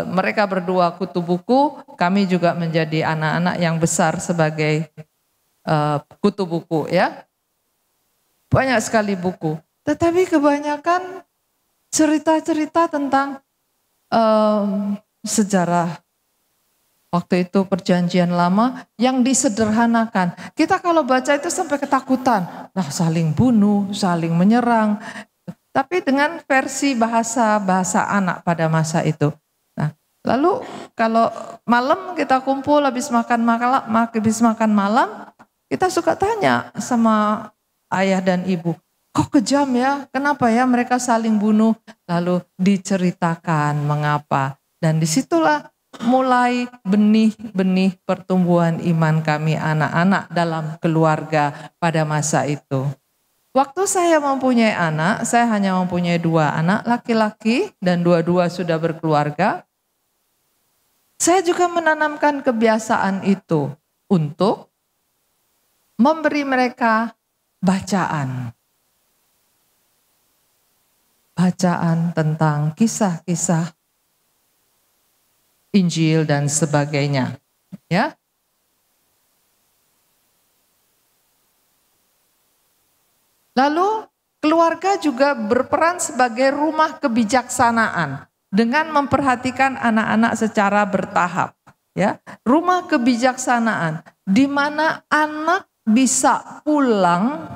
mereka berdua kutu buku. Kami juga menjadi anak-anak yang besar sebagai kutu buku ya. Banyak sekali buku. Tetapi kebanyakan cerita-cerita tentang sejarah Waktu itu perjanjian lama yang disederhanakan. Kita kalau baca itu sampai ketakutan. Nah, saling bunuh, saling menyerang. Tapi dengan versi bahasa anak pada masa itu. Nah, lalu kalau malam kita kumpul habis makan malam, kita suka tanya sama ayah dan ibu, kok kejam ya? Kenapa ya mereka saling bunuh? Lalu diceritakan mengapa. Dan disitulah mulai benih-benih pertumbuhan iman kami anak-anak dalam keluarga pada masa itu. Waktu saya mempunyai anak, saya hanya mempunyai 2 anak laki-laki dan dua-dua sudah berkeluarga. Saya juga menanamkan kebiasaan itu untuk memberi mereka bacaan. Bacaan tentang kisah-kisah Injil dan sebagainya, ya. Lalu keluarga juga berperan sebagai rumah kebijaksanaan dengan memperhatikan anak-anak secara bertahap, ya. Rumah kebijaksanaan di mana anak bisa pulang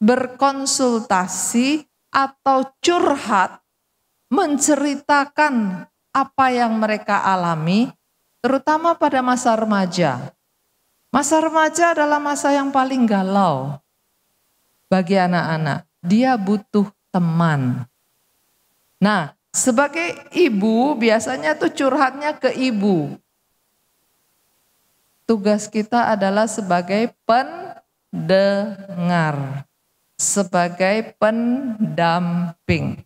berkonsultasi atau curhat, menceritakan apa yang mereka alami, terutama pada masa remaja. Masa remaja adalah masa yang paling galau bagi anak-anak. Dia butuh teman. Nah, sebagai ibu biasanya tuh curhatnya ke ibu. Tugas kita adalah sebagai pendengar, sebagai pendamping.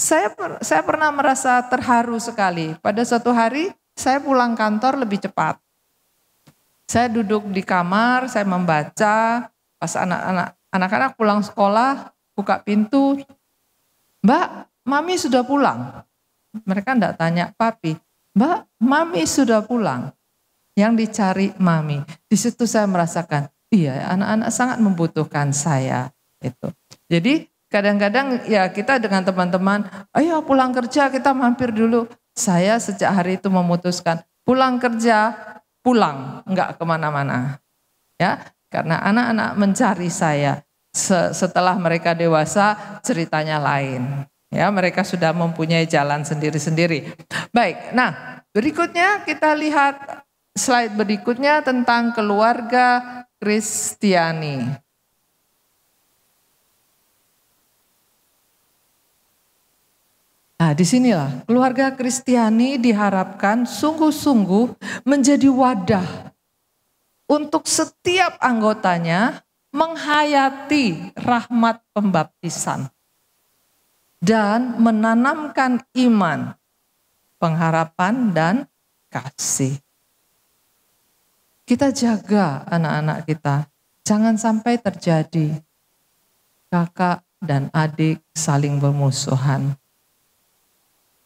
Saya pernah merasa terharu sekali. Pada suatu hari saya pulang kantor lebih cepat. Saya duduk di kamar, saya membaca. Pas anak-anak pulang sekolah, buka pintu. Mbak, Mami sudah pulang. Mereka enggak tanya papi. Mbak, Mami sudah pulang. Yang dicari Mami. Di situ saya merasakan, iya, anak-anak sangat membutuhkan saya. Itu. Jadi kadang-kadang ya kita dengan teman-teman, ayo pulang kerja kita mampir dulu. Saya sejak hari itu memutuskan pulang kerja, pulang, enggak kemana-mana. Ya, karena anak-anak mencari saya. Setelah mereka dewasa ceritanya lain. Ya, mereka sudah mempunyai jalan sendiri-sendiri. Baik, nah berikutnya kita lihat slide berikutnya tentang keluarga Kristiani. Nah, disinilah keluarga Kristiani diharapkan sungguh-sungguh menjadi wadah untuk setiap anggotanya menghayati rahmat pembaptisan dan menanamkan iman, pengharapan, dan kasih. Kita jaga anak-anak kita, jangan sampai terjadi kakak dan adik saling bermusuhan.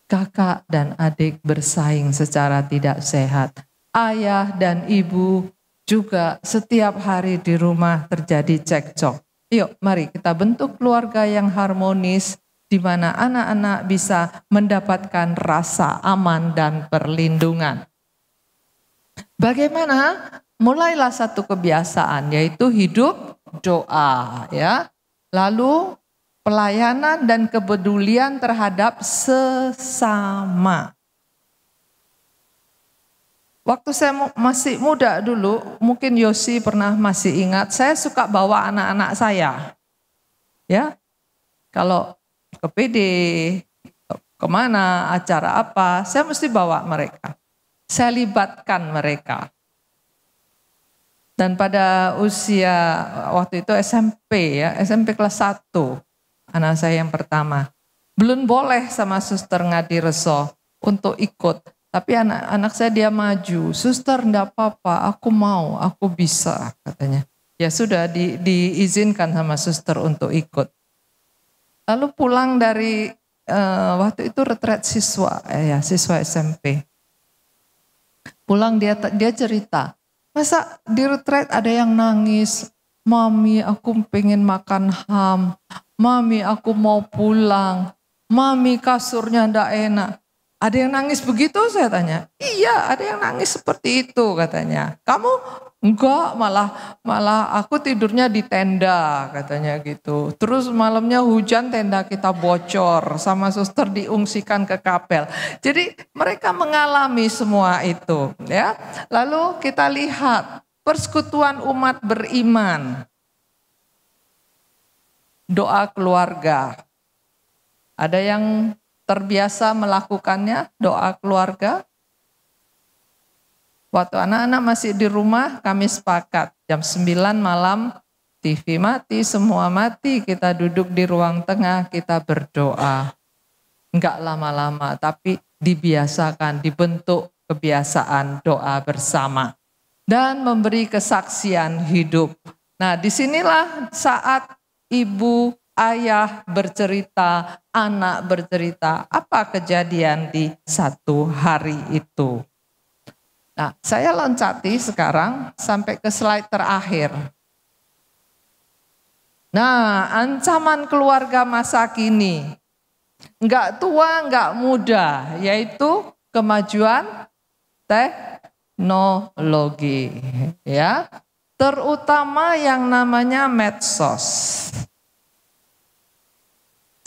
Kakak dan adik bersaing secara tidak sehat. Ayah dan ibu juga setiap hari di rumah terjadi cekcok. Yuk mari kita bentuk keluarga yang harmonis di mana anak-anak bisa mendapatkan rasa aman dan perlindungan. Bagaimana? Mulailah satu kebiasaan yaitu hidup doa, ya. Lalu pelayanan dan kepedulian terhadap sesama. Waktu saya masih muda dulu, mungkin Yosi pernah masih ingat, saya suka bawa anak-anak saya. Ya, kalau ke PD, kemana, acara apa, saya mesti bawa mereka. Saya libatkan mereka. Dan pada usia waktu itu SMP ya, SMP kelas 1, anak saya yang pertama. Belum boleh sama Suster Ngadi Reso untuk ikut. Tapi anak saya dia maju. Suster enggak apa-apa, aku mau, aku bisa katanya. Ya sudah diizinkan sama suster untuk ikut. Lalu pulang dari waktu itu retret siswa, siswa SMP. Pulang dia cerita, masa di retret ada yang nangis, Mami aku pengen makan ham, Mami aku mau pulang, Mami kasurnya ndak enak. Ada yang nangis begitu, saya tanya. Iya, ada yang nangis seperti itu katanya. Kamu? Enggak, malah aku tidurnya di tenda katanya gitu. Terus malamnya hujan, tenda kita bocor, sama suster diungsikan ke kapel. Jadi mereka mengalami semua itu, ya. Lalu kita lihat persekutuan umat beriman. Doa keluarga. Ada yang terbiasa melakukannya, doa keluarga. Waktu anak-anak masih di rumah, kami sepakat jam 9 malam TV mati, semua mati, kita duduk di ruang tengah, kita berdoa. Enggak lama-lama, tapi dibiasakan, dibentuk kebiasaan doa bersama. Dan memberi kesaksian hidup. Nah, disinilah saat ibu, ayah bercerita, anak bercerita, apa kejadian di satu hari itu. Nah, saya loncati sekarang sampai ke slide terakhir. Nah, ancaman keluarga masa kini. Enggak tua, enggak muda, yaitu kemajuan teknologi. Ya, terutama yang namanya medsos.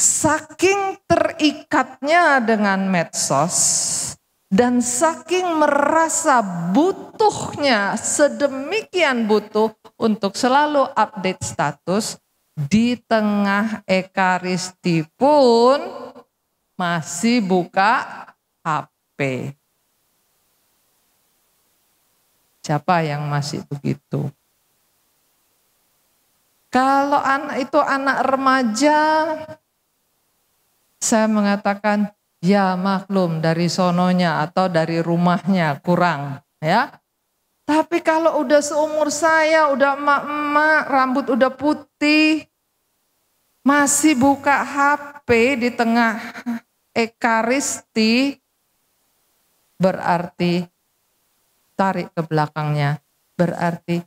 Saking terikatnya dengan medsos dan saking merasa butuhnya, sedemikian butuh untuk selalu update status, di tengah ekaristi pun masih buka HP. Siapa yang masih begitu? Kalau anak itu anak remaja, saya mengatakan, ya maklum dari sononya atau dari rumahnya kurang, ya. Tapi kalau udah seumur saya, udah emak-emak, rambut udah putih, masih buka HP di tengah ekaristi, berarti tarik ke belakangnya, berarti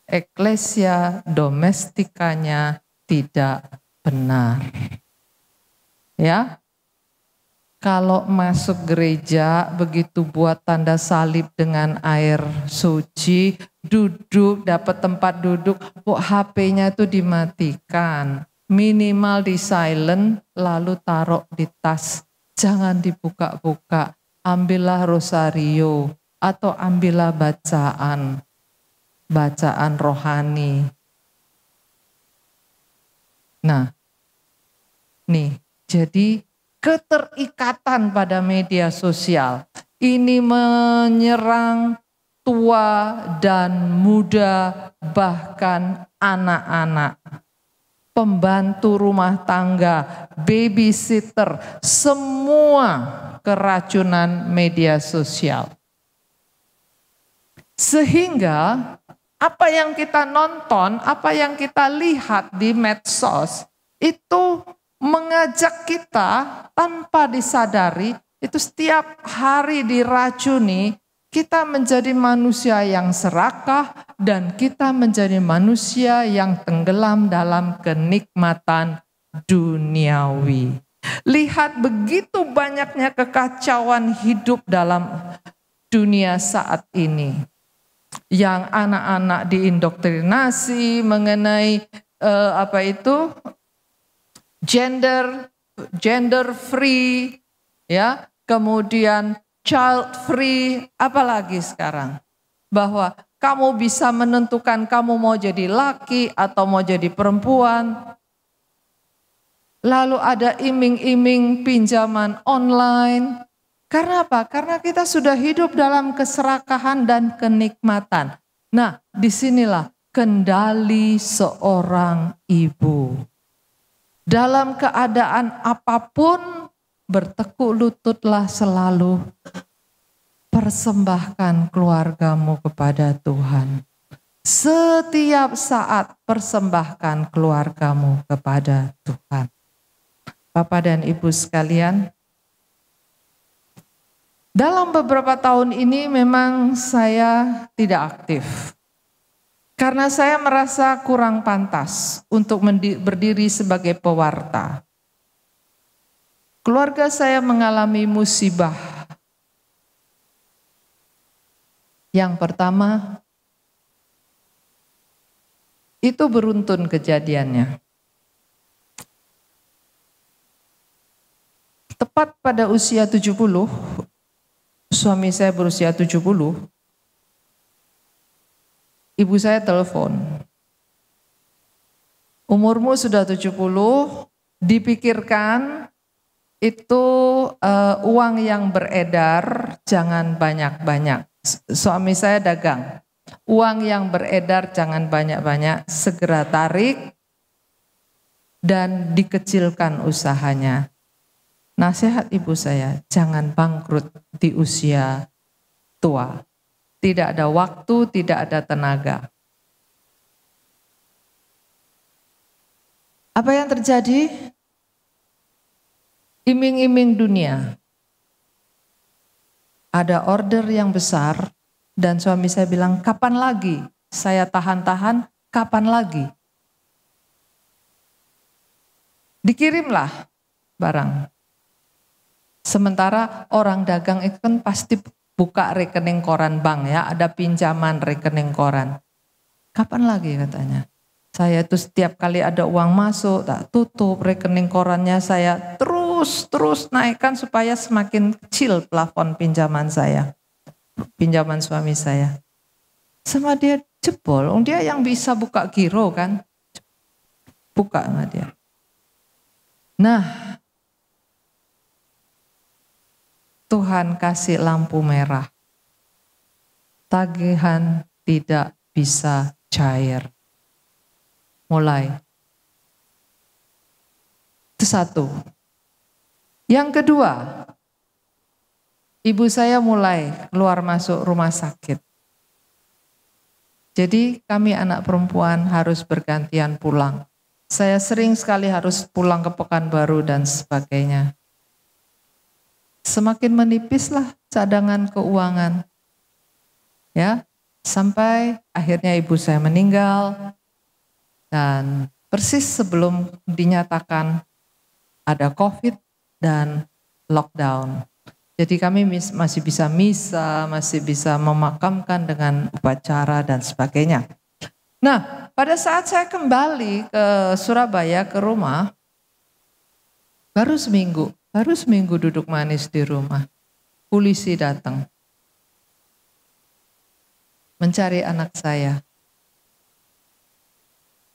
eklesia domestikanya tidak benar. Ya, kalau masuk gereja begitu buat tanda salib dengan air suci, duduk dapat tempat duduk, kok HP-nya itu dimatikan, minimal di silent, lalu taruh di tas, jangan dibuka-buka, ambillah rosario atau ambillah bacaan rohani. Nah, nih. Jadi keterikatan pada media sosial ini menyerang tua dan muda, bahkan anak-anak, pembantu rumah tangga, babysitter, semua keracunan media sosial. Sehingga apa yang kita nonton, apa yang kita lihat di medsos itu mengajak kita tanpa disadari, itu setiap hari diracuni, kita menjadi manusia yang serakah dan kita menjadi manusia yang tenggelam dalam kenikmatan duniawi. Lihat begitu banyaknya kekacauan hidup dalam dunia saat ini. Yang anak-anak diindoktrinasi mengenai gender free, ya, kemudian child free, apalagi sekarang bahwa kamu bisa menentukan kamu mau jadi laki atau mau jadi perempuan. Lalu ada iming-iming pinjaman online. Karena apa? Karena kita sudah hidup dalam keserakahan dan kenikmatan. Nah, disinilah kendali seorang ibu. Dalam keadaan apapun, bertekuk lututlah selalu. Persembahkan keluargamu kepada Tuhan. Setiap saat persembahkan keluargamu kepada Tuhan. Bapak dan Ibu sekalian, dalam beberapa tahun ini memang saya tidak aktif. Karena saya merasa kurang pantas untuk berdiri sebagai pewarta. keluarga saya mengalami musibah. Yang pertama, itu beruntun kejadiannya. Tepat pada usia 70, suami saya berusia 70, ibu saya telepon. Umurmu sudah 70, dipikirkan itu uang yang beredar jangan banyak-banyak. Suami saya dagang. Uang yang beredar jangan banyak-banyak, segera tarik dan dikecilkan usahanya. Nasihat ibu saya, jangan bangkrut di usia tua. Tidak ada waktu, tidak ada tenaga. Apa yang terjadi? Iming-iming dunia. Ada order yang besar dan suami saya bilang, kapan lagi? Saya tahan-tahan, kapan lagi? Dikirimlah barang. Sementara orang dagang itu kan pasti buka rekening koran bank ya, ada pinjaman rekening koran. Kapan lagi katanya? Saya itu setiap kali ada uang masuk, tak tutup rekening korannya, saya terus naikkan supaya semakin kecil plafon pinjaman saya. Pinjaman suami saya. Sama dia jebol, dia yang bisa buka giro kan. Buka sama dia. Nah, Tuhan kasih lampu merah. Tagihan tidak bisa cair. Mulai. Itu satu. Yang kedua, ibu saya mulai keluar masuk rumah sakit. Jadi kami anak perempuan harus bergantian pulang. Saya sering sekali harus pulang ke Pekanbaru dan sebagainya. Semakin menipislah cadangan keuangan. Ya, sampai akhirnya ibu saya meninggal dan persis sebelum dinyatakan ada COVID dan lockdown. Jadi kami masih bisa misa, masih bisa memakamkan dengan upacara dan sebagainya. Nah, pada saat saya kembali ke Surabaya ke rumah, baru seminggu duduk manis di rumah. Polisi datang. Mencari anak saya.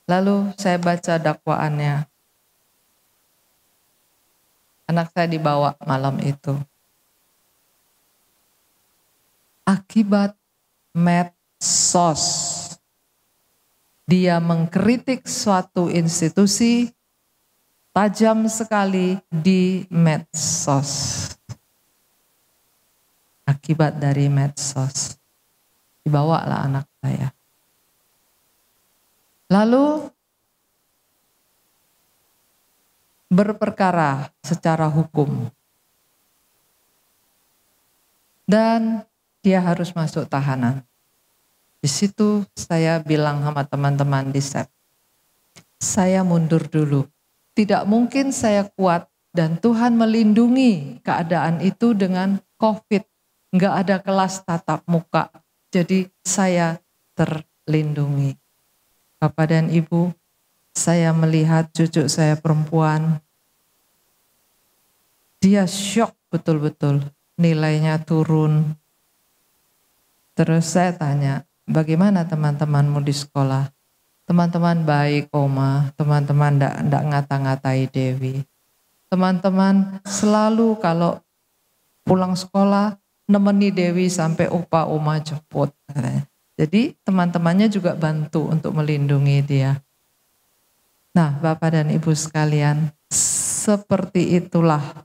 Lalu saya baca dakwaannya. Anak saya dibawa malam itu. Akibat medsos. Dia mengkritik suatu institusi tajam sekali di medsos. Akibat dari medsos. Dibawalah anak saya. Lalu berperkara secara hukum. Dan dia harus masuk tahanan. Di situ saya bilang sama teman-teman di SEP, saya mundur dulu. Tidak mungkin saya kuat dan Tuhan melindungi keadaan itu dengan COVID. Enggak ada kelas tatap muka. Jadi saya terlindungi. Bapak dan Ibu, saya melihat cucu saya perempuan. Dia syok betul-betul. Nilainya turun. Terus saya tanya, bagaimana teman-temanmu di sekolah? Teman-teman baik, Oma. Teman-teman enggak ngata-ngatai Dewi. Teman-teman selalu kalau pulang sekolah nemeni Dewi sampai opa Oma jemput. Jadi teman-temannya juga bantu untuk melindungi dia. Nah, Bapak dan Ibu sekalian, seperti itulah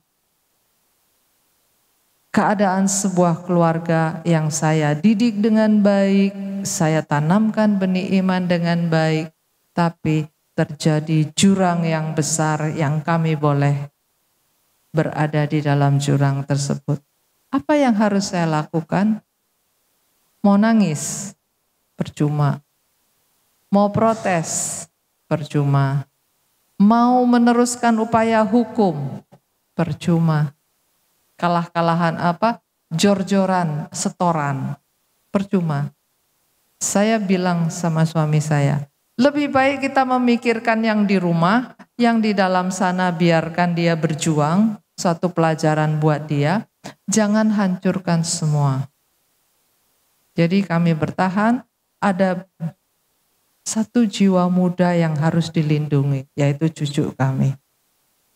keadaan sebuah keluarga yang saya didik dengan baik, saya tanamkan benih iman dengan baik, tapi terjadi jurang yang besar yang kami boleh berada di dalam jurang tersebut. Apa yang harus saya lakukan? Mau nangis? Percuma. Mau protes? Percuma. Mau meneruskan upaya hukum? percuma. Kalah-kalahan apa? Jor-joran, setoran, percuma. Saya bilang sama suami saya, lebih baik kita memikirkan yang di rumah, yang di dalam sana biarkan dia berjuang, satu pelajaran buat dia, jangan hancurkan semua. Jadi kami bertahan, ada satu jiwa muda yang harus dilindungi, yaitu cucu kami.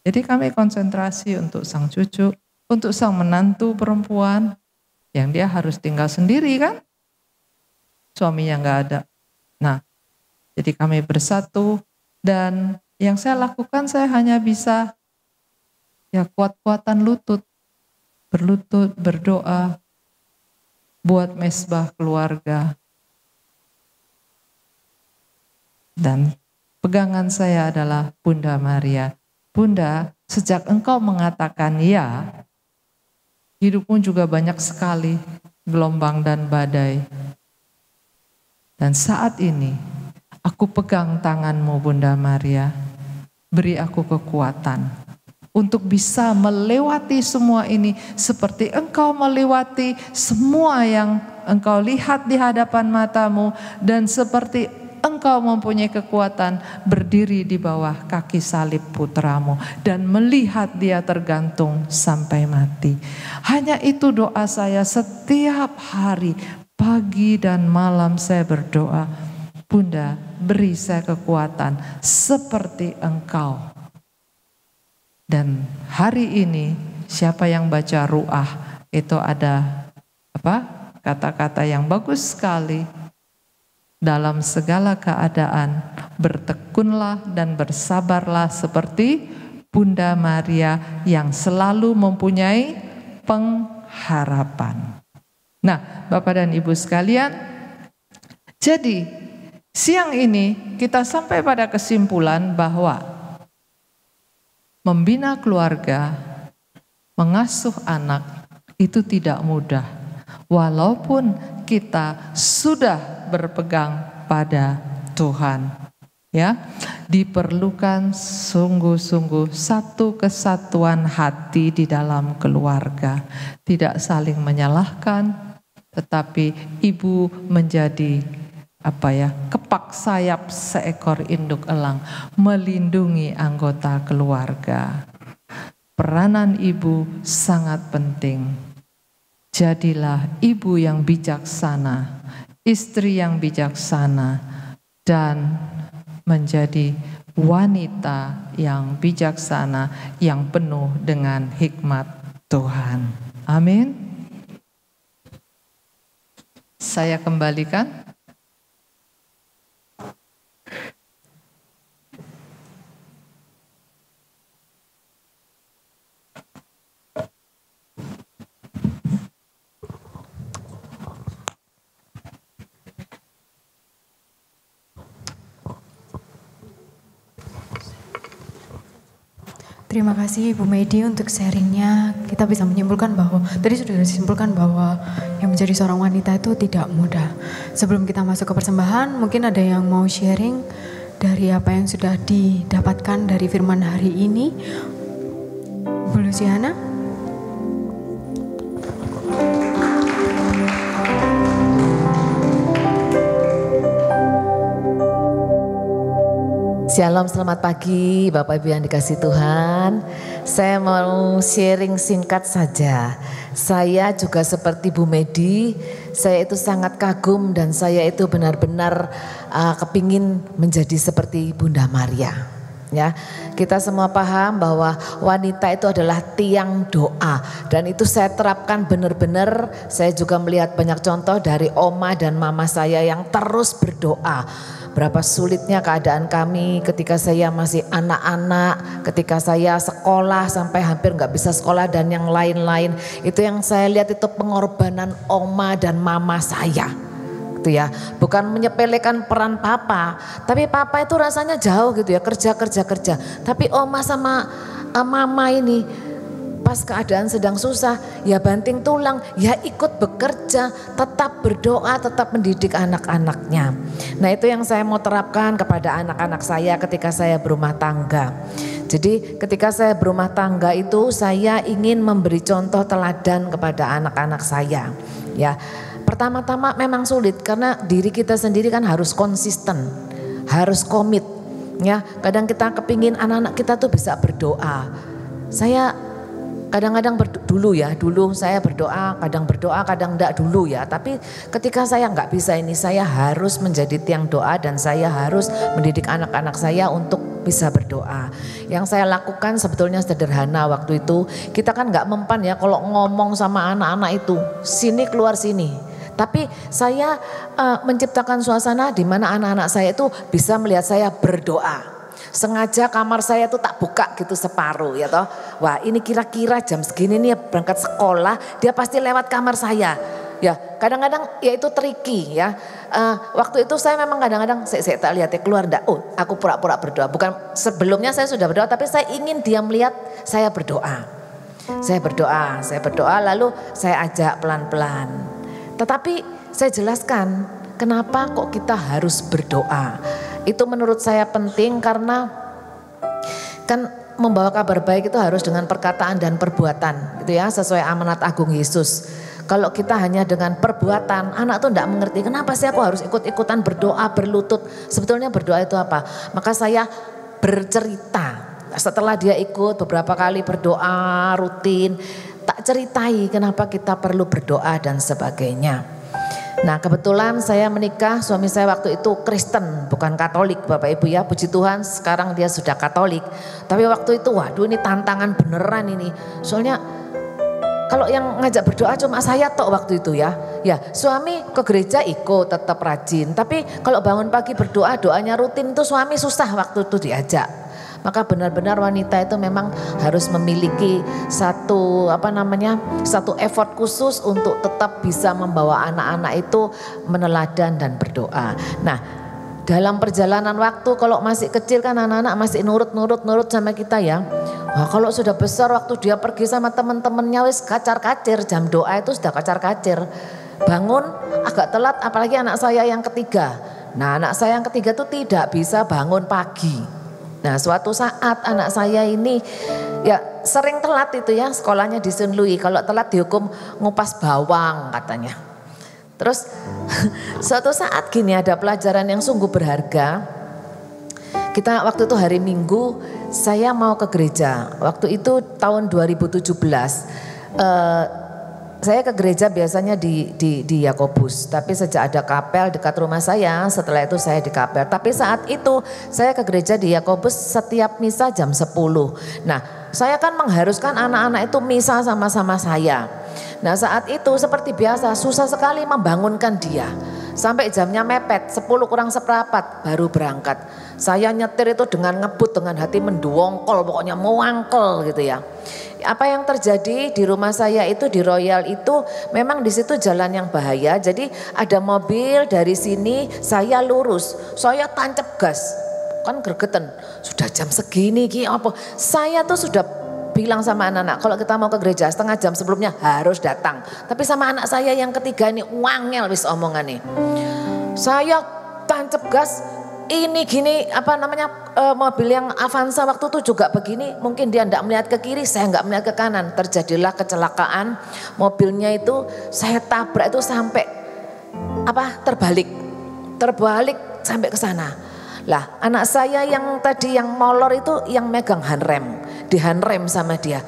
Jadi kami konsentrasi untuk sang cucu, untuk sang menantu perempuan, yang dia harus tinggal sendiri kan, suaminya nggak ada. Nah, jadi kami bersatu dan yang saya lakukan saya hanya bisa ya kuat-kuatan lutut, berlutut, berdoa, buat mesbah keluarga. Dan pegangan saya adalah Bunda Maria. Bunda, sejak engkau mengatakan ya, hidupmu juga banyak sekali gelombang dan badai. Dan saat ini, aku pegang tanganmu Bunda Maria, beri aku kekuatan untuk bisa melewati semua ini seperti engkau melewati semua yang engkau lihat di hadapan matamu dan seperti engkau mempunyai kekuatan berdiri di bawah kaki salib putramu dan melihat dia tergantung sampai mati. Hanya itu doa saya setiap hari. Pagi dan malam saya berdoa, Bunda beri saya kekuatan seperti engkau. Dan hari ini siapa yang baca ru'ah itu ada kata-kata yang bagus sekali. Dalam segala keadaan bertekunlah dan bersabarlah seperti Bunda Maria yang selalu mempunyai pengharapan. Nah, Bapak dan Ibu sekalian, jadi siang ini kita sampai pada kesimpulan bahwa membina keluarga, mengasuh anak itu tidak mudah. Walaupun kita sudah berpegang pada Tuhan, ya, diperlukan sungguh-sungguh satu kesatuan hati di dalam keluarga, tidak saling menyalahkan. Tetapi ibu menjadi kepak sayap seekor induk elang, melindungi anggota keluarga. Peranan ibu sangat penting. Jadilah ibu yang bijaksana, istri yang bijaksana, dan menjadi wanita yang bijaksana, yang penuh dengan hikmat Tuhan. Amin. Saya kembalikan. Terima kasih Ibu Medi untuk sharingnya. Kita bisa menyimpulkan bahwa, tadi sudah disimpulkan bahwa yang menjadi seorang wanita itu tidak mudah. Sebelum kita masuk ke persembahan, mungkin ada yang mau sharing dari apa yang sudah didapatkan dari firman hari ini. Bu Luciana? Shalom, selamat pagi Bapak Ibu yang dikasihi Tuhan. Saya mau sharing singkat saja. Saya juga seperti Bu Medi, saya itu sangat kagum dan saya itu benar-benar kepingin menjadi seperti Bunda Maria. Ya, kita semua paham bahwa wanita itu adalah tiang doa dan itu saya terapkan benar-benar. Saya juga melihat banyak contoh dari oma dan mama saya yang terus berdoa. Berapa sulitnya keadaan kami ketika saya masih anak-anak, ketika saya sekolah sampai hampir nggak bisa sekolah dan yang lain-lain. Itu yang saya lihat itu pengorbanan oma dan mama saya. Gitu ya, bukan menyepelekan peran papa, tapi papa itu rasanya jauh gitu ya, kerja. Tapi oma sama mama ini pas pas keadaan sedang susah, ya banting tulang, ya ikut bekerja, tetap berdoa, tetap mendidik anak-anaknya. Nah itu yang saya mau terapkan kepada anak-anak saya ketika saya berumah tangga. Jadi ketika saya berumah tangga itu saya ingin memberi contoh teladan kepada anak-anak saya. Ya, pertama-tama memang sulit karena diri kita sendiri kan harus konsisten, harus komit. Ya, kadang kita kepingin anak-anak kita tuh bisa berdoa. Saya kadang-kadang dulu saya berdoa, kadang enggak dulu ya. Tapi ketika saya enggak bisa ini, saya harus menjadi tiang doa dan saya harus mendidik anak-anak saya untuk bisa berdoa. Yang saya lakukan sebetulnya sederhana waktu itu. Kita kan enggak mempan ya kalau ngomong sama anak-anak itu, sini keluar sini. Tapi saya menciptakan suasana di mana anak-anak saya itu bisa melihat saya berdoa. Sengaja kamar saya tuh tak buka gitu separuh ya toh. Wah ini kira-kira jam segini nih berangkat sekolah dia pasti lewat kamar saya. Ya kadang-kadang ya itu tricky ya. Waktu itu saya memang kadang-kadang saya tak lihat ya keluar enggak. Oh aku pura-pura berdoa. Bukan sebelumnya saya sudah berdoa tapi saya ingin dia melihat saya berdoa. Saya berdoa lalu saya ajak pelan-pelan. Tetapi saya jelaskan kenapa kok kita harus berdoa. Itu menurut saya penting karena kan membawa kabar baik itu harus dengan perkataan dan perbuatan gitu ya, sesuai amanat agung Yesus. Kalau kita hanya dengan perbuatan, anak tuh enggak mengerti kenapa sih aku harus ikut-ikutan berdoa, berlutut. Sebetulnya berdoa itu apa? Maka saya bercerita. Setelah dia ikut beberapa kali berdoa rutin, tak ceritai kenapa kita perlu berdoa dan sebagainya. Nah kebetulan saya menikah, suami saya waktu itu Kristen bukan Katolik Bapak Ibu ya, puji Tuhan sekarang dia sudah Katolik. Tapi waktu itu waduh ini tantangan beneran ini. Soalnya kalau yang ngajak berdoa cuma saya tok waktu itu ya. Ya suami ke gereja ikut tetap rajin. Tapi kalau bangun pagi berdoa doanya rutin itu suami susah waktu itu diajak. Maka benar-benar wanita itu memang harus memiliki satu effort khusus untuk tetap bisa membawa anak-anak itu meneladan dan berdoa. Nah, dalam perjalanan waktu kalau masih kecil kan anak-anak masih nurut sama kita ya. Wah, kalau sudah besar waktu dia pergi sama teman-temannya wis kacar-kacir, jam doa itu sudah kacar-kacir. Bangun agak telat apalagi anak saya yang ketiga. Nah, anak saya yang ketiga tuh tidak bisa bangun pagi. Nah suatu saat anak saya ini ya sering telat itu ya, sekolahnya di Saint Louis. Kalau telat dihukum ngupas bawang katanya. Terus suatu saat gini ada pelajaran yang sungguh berharga. Kita waktu itu hari Minggu saya mau ke gereja. Waktu itu tahun 2017. Saya ke gereja biasanya di Yakobus, tapi sejak ada kapel dekat rumah saya, setelah itu saya di kapel. Tapi saat itu saya ke gereja di Yakobus setiap misa jam 10. Nah, saya kan mengharuskan anak-anak itu misa sama-sama saya. Nah, saat itu seperti biasa susah sekali membangunkan dia. Sampai jamnya mepet, 10 kurang seperempat baru berangkat. Saya nyetir itu dengan ngebut, dengan hati menduongkol, pokoknya muangkel gitu ya. Apa yang terjadi di rumah saya itu di Royal itu memang di situ jalan yang bahaya. Jadi ada mobil dari sini, saya lurus, saya tancap gas, kan gregetan. Sudah jam segini ki apa? Saya tuh sudah bilang sama anak-anak kalau kita mau ke gereja setengah jam sebelumnya harus datang. Tapi sama anak saya yang ketiga ini wangel wis omongan nih. Saya tancap gas. Ini gini mobil yang Avanza waktu itu juga begini, mungkin dia enggak melihat ke kiri, saya enggak melihat ke kanan, terjadilah kecelakaan. Mobilnya itu saya tabrak itu sampai terbalik sampai ke sana. Lah anak saya yang tadi yang molor itu yang megang handrem, dihandrem sama dia.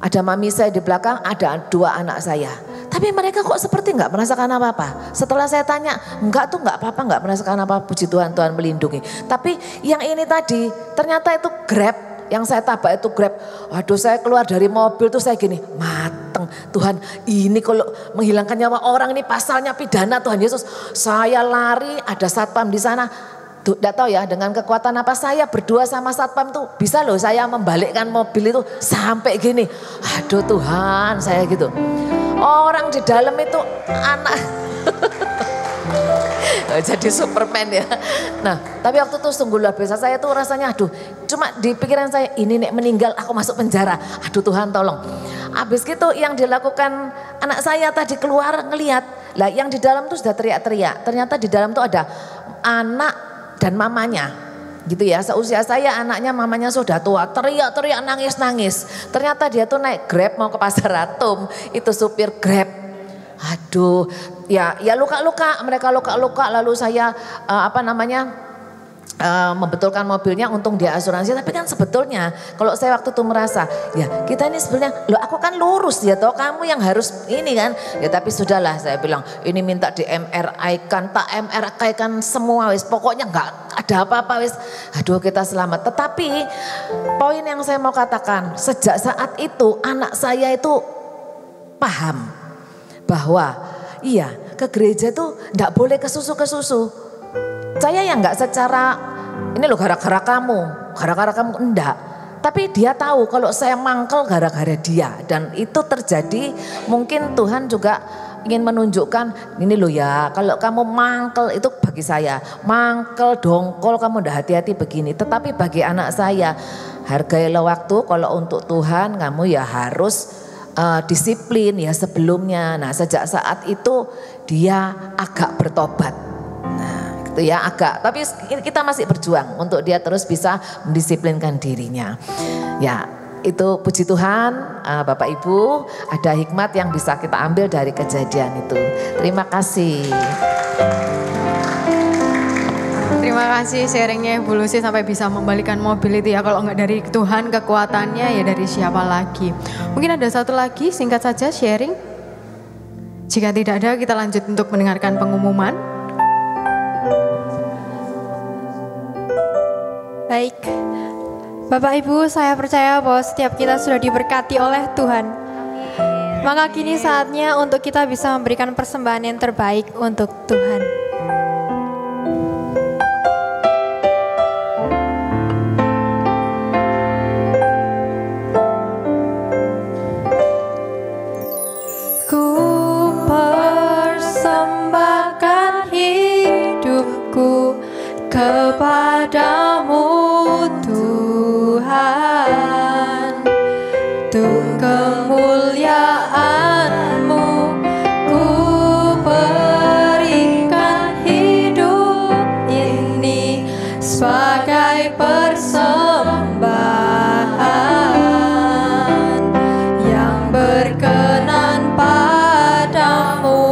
Ada mami saya di belakang, ada 2 anak saya. Tapi mereka kok seperti enggak merasakan apa-apa. Setelah saya tanya, enggak apa-apa, enggak merasakan apa, puji Tuhan, Tuhan melindungi. Tapi yang ini tadi, ternyata itu Grab, yang saya tabrak itu Grab. Waduh saya keluar dari mobil tuh saya gini, mateng Tuhan ini kalau menghilangkan nyawa orang ini pasalnya pidana Tuhan Yesus. Saya lari, ada satpam di sana. Tidak tahu ya dengan kekuatan apa saya berdua sama satpam tuh bisa loh saya membalikkan mobil itu sampai gini. Aduh Tuhan saya gitu. Orang di dalam itu anak jadi Superman ya. Nah, tapi waktu itu sungguh luar biasa. Saya tuh rasanya aduh, cuma di pikiran saya ini nek meninggal aku masuk penjara. Aduh Tuhan tolong. Habis gitu yang dilakukan anak saya tadi keluar ngelihat. Lah yang di dalam tuh sudah teriak-teriak. Ternyata di dalam tuh ada anak dan mamanya. Gitu ya, seusia saya anaknya mamanya sudah tua, teriak-teriak nangis-nangis. Ternyata dia tuh naik Grab mau ke Pasar Atom, itu supir Grab. Aduh, ya luka-luka, mereka luka-luka lalu saya membetulkan mobilnya, untung dia asuransi. Tapi kan sebetulnya kalau saya waktu itu merasa ya kita ini sebenarnya loh aku kan lurus ya toh, kamu yang harus ini kan ya, tapi sudahlah saya bilang ini minta di MRI kan, tak MRI kan semua wis, pokoknya nggak ada apa-apa wis, aduh kita selamat. Tetapi poin yang saya mau katakan, sejak saat itu anak saya itu paham bahwa iya ke gereja tuh nggak boleh ke susu. Saya yang enggak secara ini loh gara-gara kamu enggak. Tapi dia tahu kalau saya mangkel gara-gara dia, dan itu terjadi mungkin Tuhan juga ingin menunjukkan ini loh ya, kalau kamu mangkel itu bagi saya mangkel dongkol kamu udah hati-hati begini. Tetapi bagi anak saya hargailah waktu, kalau untuk Tuhan kamu ya harus disiplin ya sebelumnya. Nah sejak saat itu dia agak bertobat. Ya agak, tapi kita masih berjuang untuk dia terus bisa mendisiplinkan dirinya. Ya itu puji Tuhan, Bapak Ibu, ada hikmat yang bisa kita ambil dari kejadian itu. Terima kasih. Terima kasih sharingnya Bu Lucy sampai bisa membalikan mobil itu ya. Kalau nggak dari Tuhan kekuatannya ya dari siapa lagi. Mungkin ada satu lagi singkat saja sharing. Jika tidak ada kita lanjut untuk mendengarkan pengumuman. Baik, Bapak Ibu, saya percaya bahwa setiap kita sudah diberkati oleh Tuhan. Maka kini saatnya untuk kita bisa memberikan persembahan yang terbaik untuk Tuhan. Ku persembahkan hidupku kepadamu Tuhan, untuk kemuliaan-Mu ku berikan hidup ini sebagai persembahan yang berkenan padamu.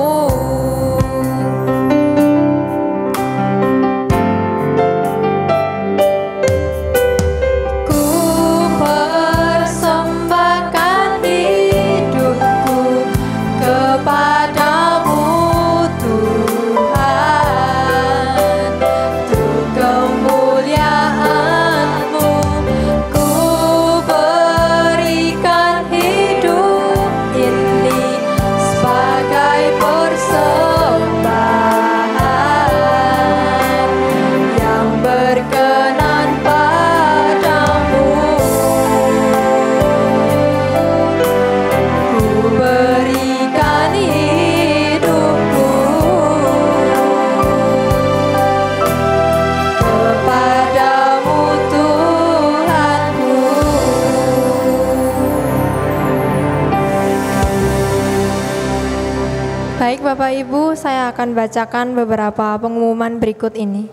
Baik Bapak Ibu, saya akan bacakan beberapa pengumuman berikut ini.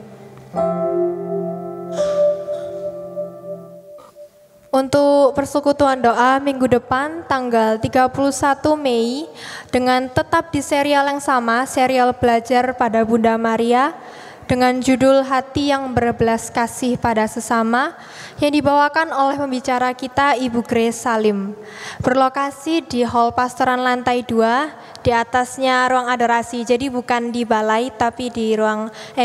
Untuk persekutuan doa minggu depan tanggal 31 Mei dengan tetap di serial yang sama, serial belajar pada Bunda Maria dengan judul Hati yang Berbelas Kasih pada Sesama yang dibawakan oleh pembicara kita Ibu Grace Salim. Berlokasi di Hall Pastoran lantai 2, di atasnya ruang adorasi. Jadi bukan di balai tapi di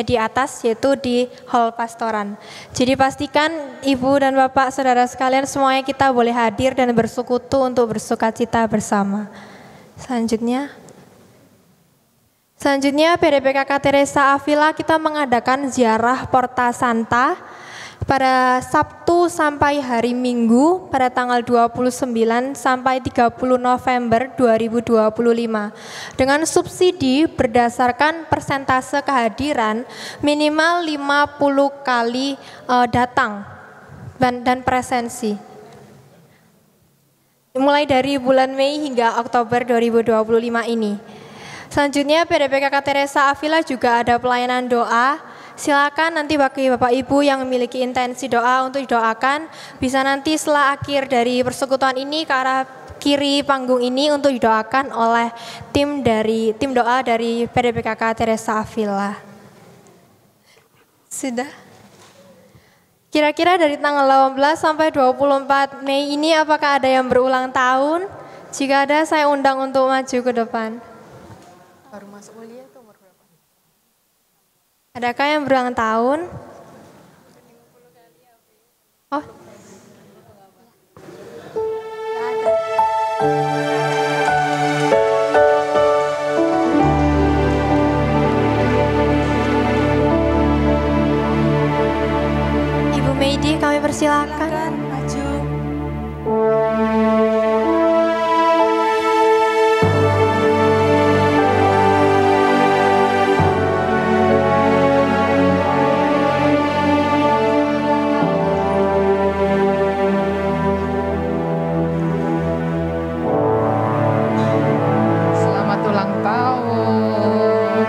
di atas, yaitu di Hall Pastoran. Jadi pastikan Ibu dan Bapak saudara sekalian semuanya kita boleh hadir dan bersekutu untuk bersukacita bersama. Selanjutnya PDPKK Teresa Avila kita mengadakan ziarah Porta Santa pada Sabtu sampai hari Minggu pada tanggal 29 sampai 30 November 2025 dengan subsidi berdasarkan persentase kehadiran minimal 50 kali datang dan presensi. Mulai dari bulan Mei hingga Oktober 2025 ini. Selanjutnya PDPKK Teresa Avila juga ada pelayanan doa. Silakan nanti bagi Bapak Ibu yang memiliki intensi doa untuk didoakan, bisa nanti setelah akhir dari persekutuan ini ke arah kiri panggung ini untuk didoakan oleh tim doa dari PDPKK Teresa Avila. Sudah? Kira-kira dari tanggal 18 sampai 24 Mei ini apakah ada yang berulang tahun? Jika ada, saya undang untuk maju ke depan. Baru masuk kuliah itu umur berapa? Adakah yang berulang tahun? Oh, nggak ada. Ibu Meidi, kami persilakan. Maju. Selamat ulang tahun.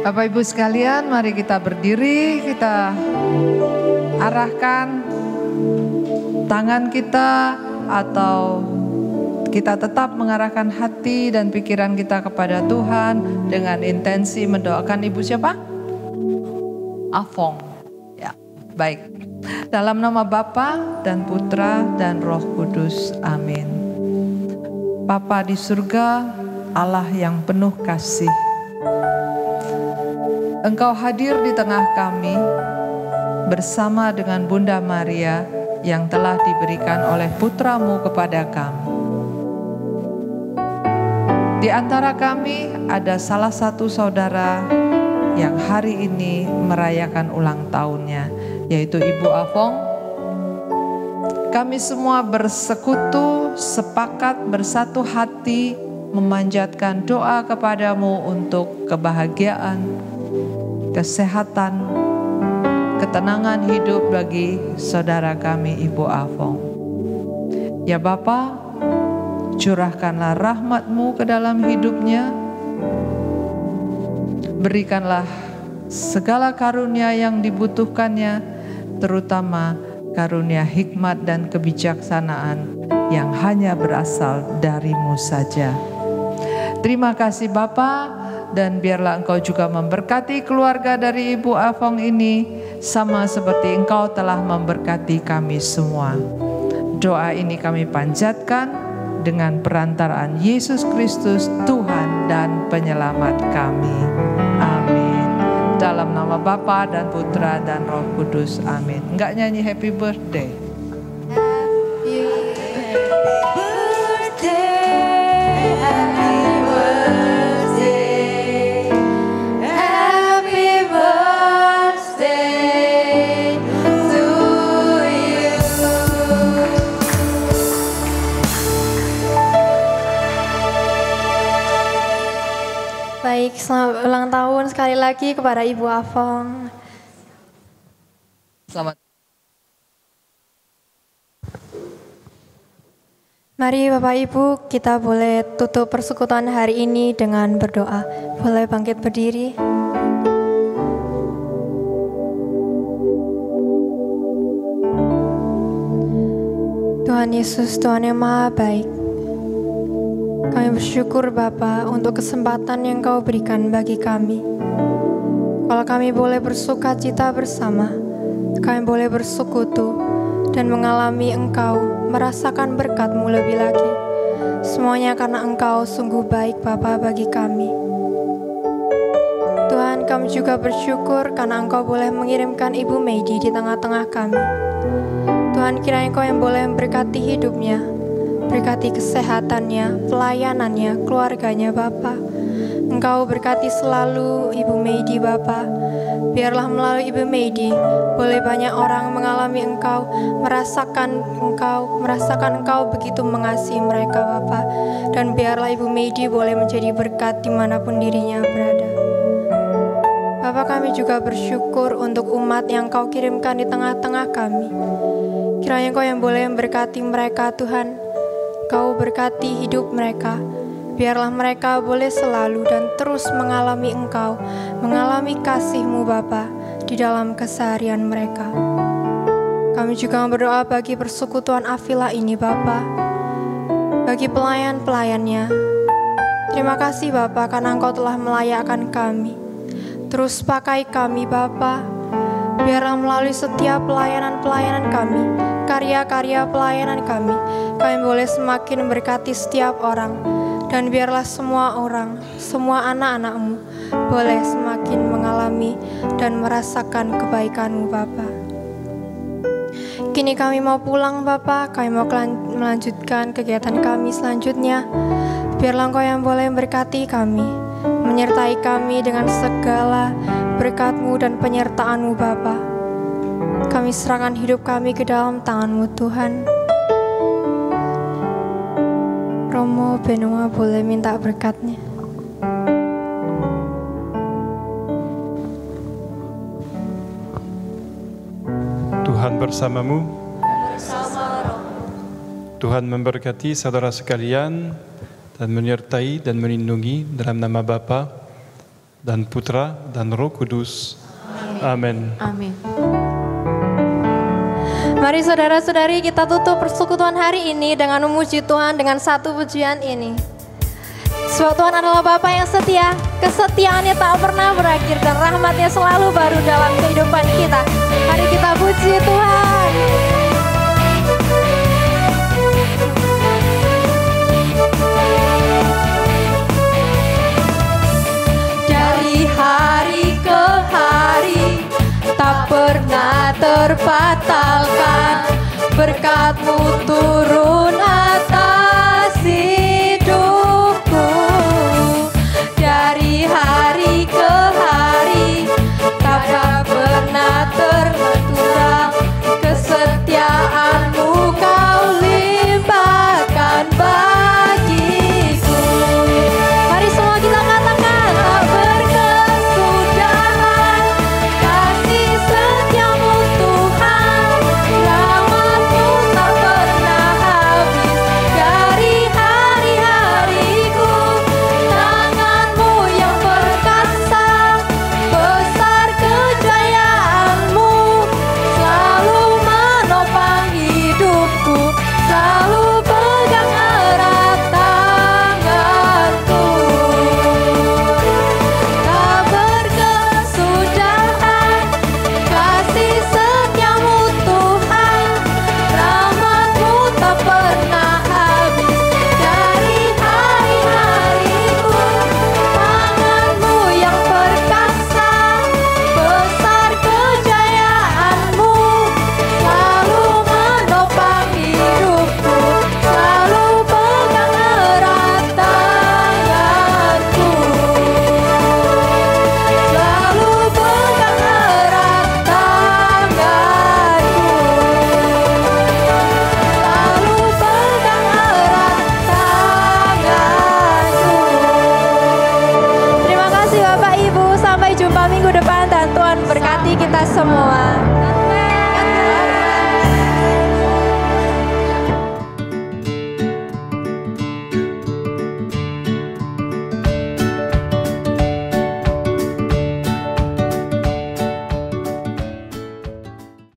Bapak Ibu sekalian, mari kita berdiri, kita arahkan tangan kita atau kita tetap mengarahkan hati dan pikiran kita kepada Tuhan dengan intensi mendoakan Ibu siapa? Afong. Ya, baik. Dalam nama Bapa dan Putra dan Roh Kudus. Amin. Bapa di surga, Allah yang penuh kasih. Engkau hadir di tengah kami bersama dengan Bunda Maria yang telah diberikan oleh putramu kepada kami. Di antara kami ada salah satu saudara yang hari ini merayakan ulang tahunnya, yaitu Ibu Afong. Kami semua bersekutu, sepakat, bersatu hati memanjatkan doa kepadamu untuk kebahagiaan, kesehatan, ketenangan hidup bagi saudara kami Ibu Afong. Ya Bapa, curahkanlah rahmat-Mu ke dalam hidupnya. Berikanlah segala karunia yang dibutuhkannya, terutama karunia hikmat dan kebijaksanaan yang hanya berasal dari-Mu saja. Terima kasih Bapa. Dan biarlah Engkau juga memberkati keluarga dari Ibu Afong ini sama seperti Engkau telah memberkati kami semua. Doa ini kami panjatkan dengan perantaraan Yesus Kristus, Tuhan dan Penyelamat kami. Amin. Dalam nama Bapa dan Putra dan Roh Kudus. Amin. Enggak nyanyi happy birthday? Baik, selamat ulang tahun sekali lagi kepada Ibu Afong. Selamat. Mari Bapak Ibu, kita boleh tutup persekutuan hari ini dengan berdoa. Boleh bangkit berdiri. Tuhan Yesus, Tuhan yang Maha Baik. Kami bersyukur Bapa untuk kesempatan yang Kau berikan bagi kami. Kalau kami boleh bersuka cita bersama, kami boleh bersekutu dan mengalami Engkau, merasakan berkat-Mu lebih lagi. Semuanya karena Engkau sungguh baik Bapa bagi kami. Tuhan, kami juga bersyukur karena Engkau boleh mengirimkan Ibu Meidi di tengah-tengah kami. Tuhan, kiranya Engkau yang boleh memberkati hidupnya, Berkati kesehatannya, pelayanannya, keluarganya Bapa. Engkau berkati selalu Ibu Meidi Bapa. Biarlah melalui Ibu Meidi boleh banyak orang mengalami Engkau, merasakan Engkau begitu mengasihi mereka Bapa. Dan biarlah Ibu Meidi boleh menjadi berkat dimanapun dirinya berada. Bapa, kami juga bersyukur untuk umat yang Kau kirimkan di tengah-tengah kami. Kiranya Kau yang boleh memberkati mereka Tuhan. Kau berkati hidup mereka. Biarlah mereka boleh selalu dan terus mengalami Engkau, mengalami kasih-Mu Bapa di dalam keseharian mereka. Kami juga berdoa bagi persekutuan Avila ini Bapa, bagi pelayan-pelayannya. Terima kasih Bapa karena Engkau telah melayakkan kami. Terus pakai kami Bapa, biarlah melalui setiap pelayanan-pelayanan kami, karya-karya pelayanan kami boleh semakin memberkati setiap orang. Dan biarlah semua orang, semua anak-anak-Mu boleh semakin mengalami dan merasakan kebaikan-Mu Bapa. Kini kami mau pulang Bapa, kami mau melanjutkan kegiatan kami selanjutnya. Biarlah Engkau yang boleh memberkati kami, menyertai kami dengan segala berkat-Mu dan penyertaan-Mu Bapa. Kami serahkan hidup kami ke dalam tangan-Mu Tuhan. Romo Benoa boleh minta berkatnya. Tuhan bersamamu. Tuhan memberkati saudara sekalian dan menyertai dan melindungi dalam nama Bapa dan Putra dan Roh Kudus. Amin. Amin. Mari saudara-saudari kita tutup persekutuan hari ini dengan memuji Tuhan dengan satu pujian ini. Sebab Tuhan adalah Bapa yang setia, kesetiaannya tak pernah berakhir dan rahmatnya selalu baru dalam kehidupan kita. Mari kita puji Tuhan. Dari hari ke hari tak pernah terbatalkan, berkat-Mu turun atas hidupku. Dari hari ke hari tak pernah terturang, kesetiaan-Mu Kau limpahkan bagiku. Mari semua kita katakan, tak berkesudahan kasih setia-Mu Tuhan, rahmat-Mu tak pernah habis dari hari-hariku. Tangan-Mu yang perkasa, besar kejayaan-Mu, selalu menopang hidupku, selalu pegang erat tanganku. Tak berkesudahan kasih setia-Mu Tuhan, rahmat-Mu tak pernah habis dari hari-hariku. Tangan-Mu yang perkasa, besar kejayaan-Mu, selalu menopang hidupku, selalu pegang erat tanganku, selalu pegang erat tanganku, selalu pegang erat tanganku. Terima kasih Bapak Ibu, sampai jumpa minggu depan dan Tuhan berkati kita semua.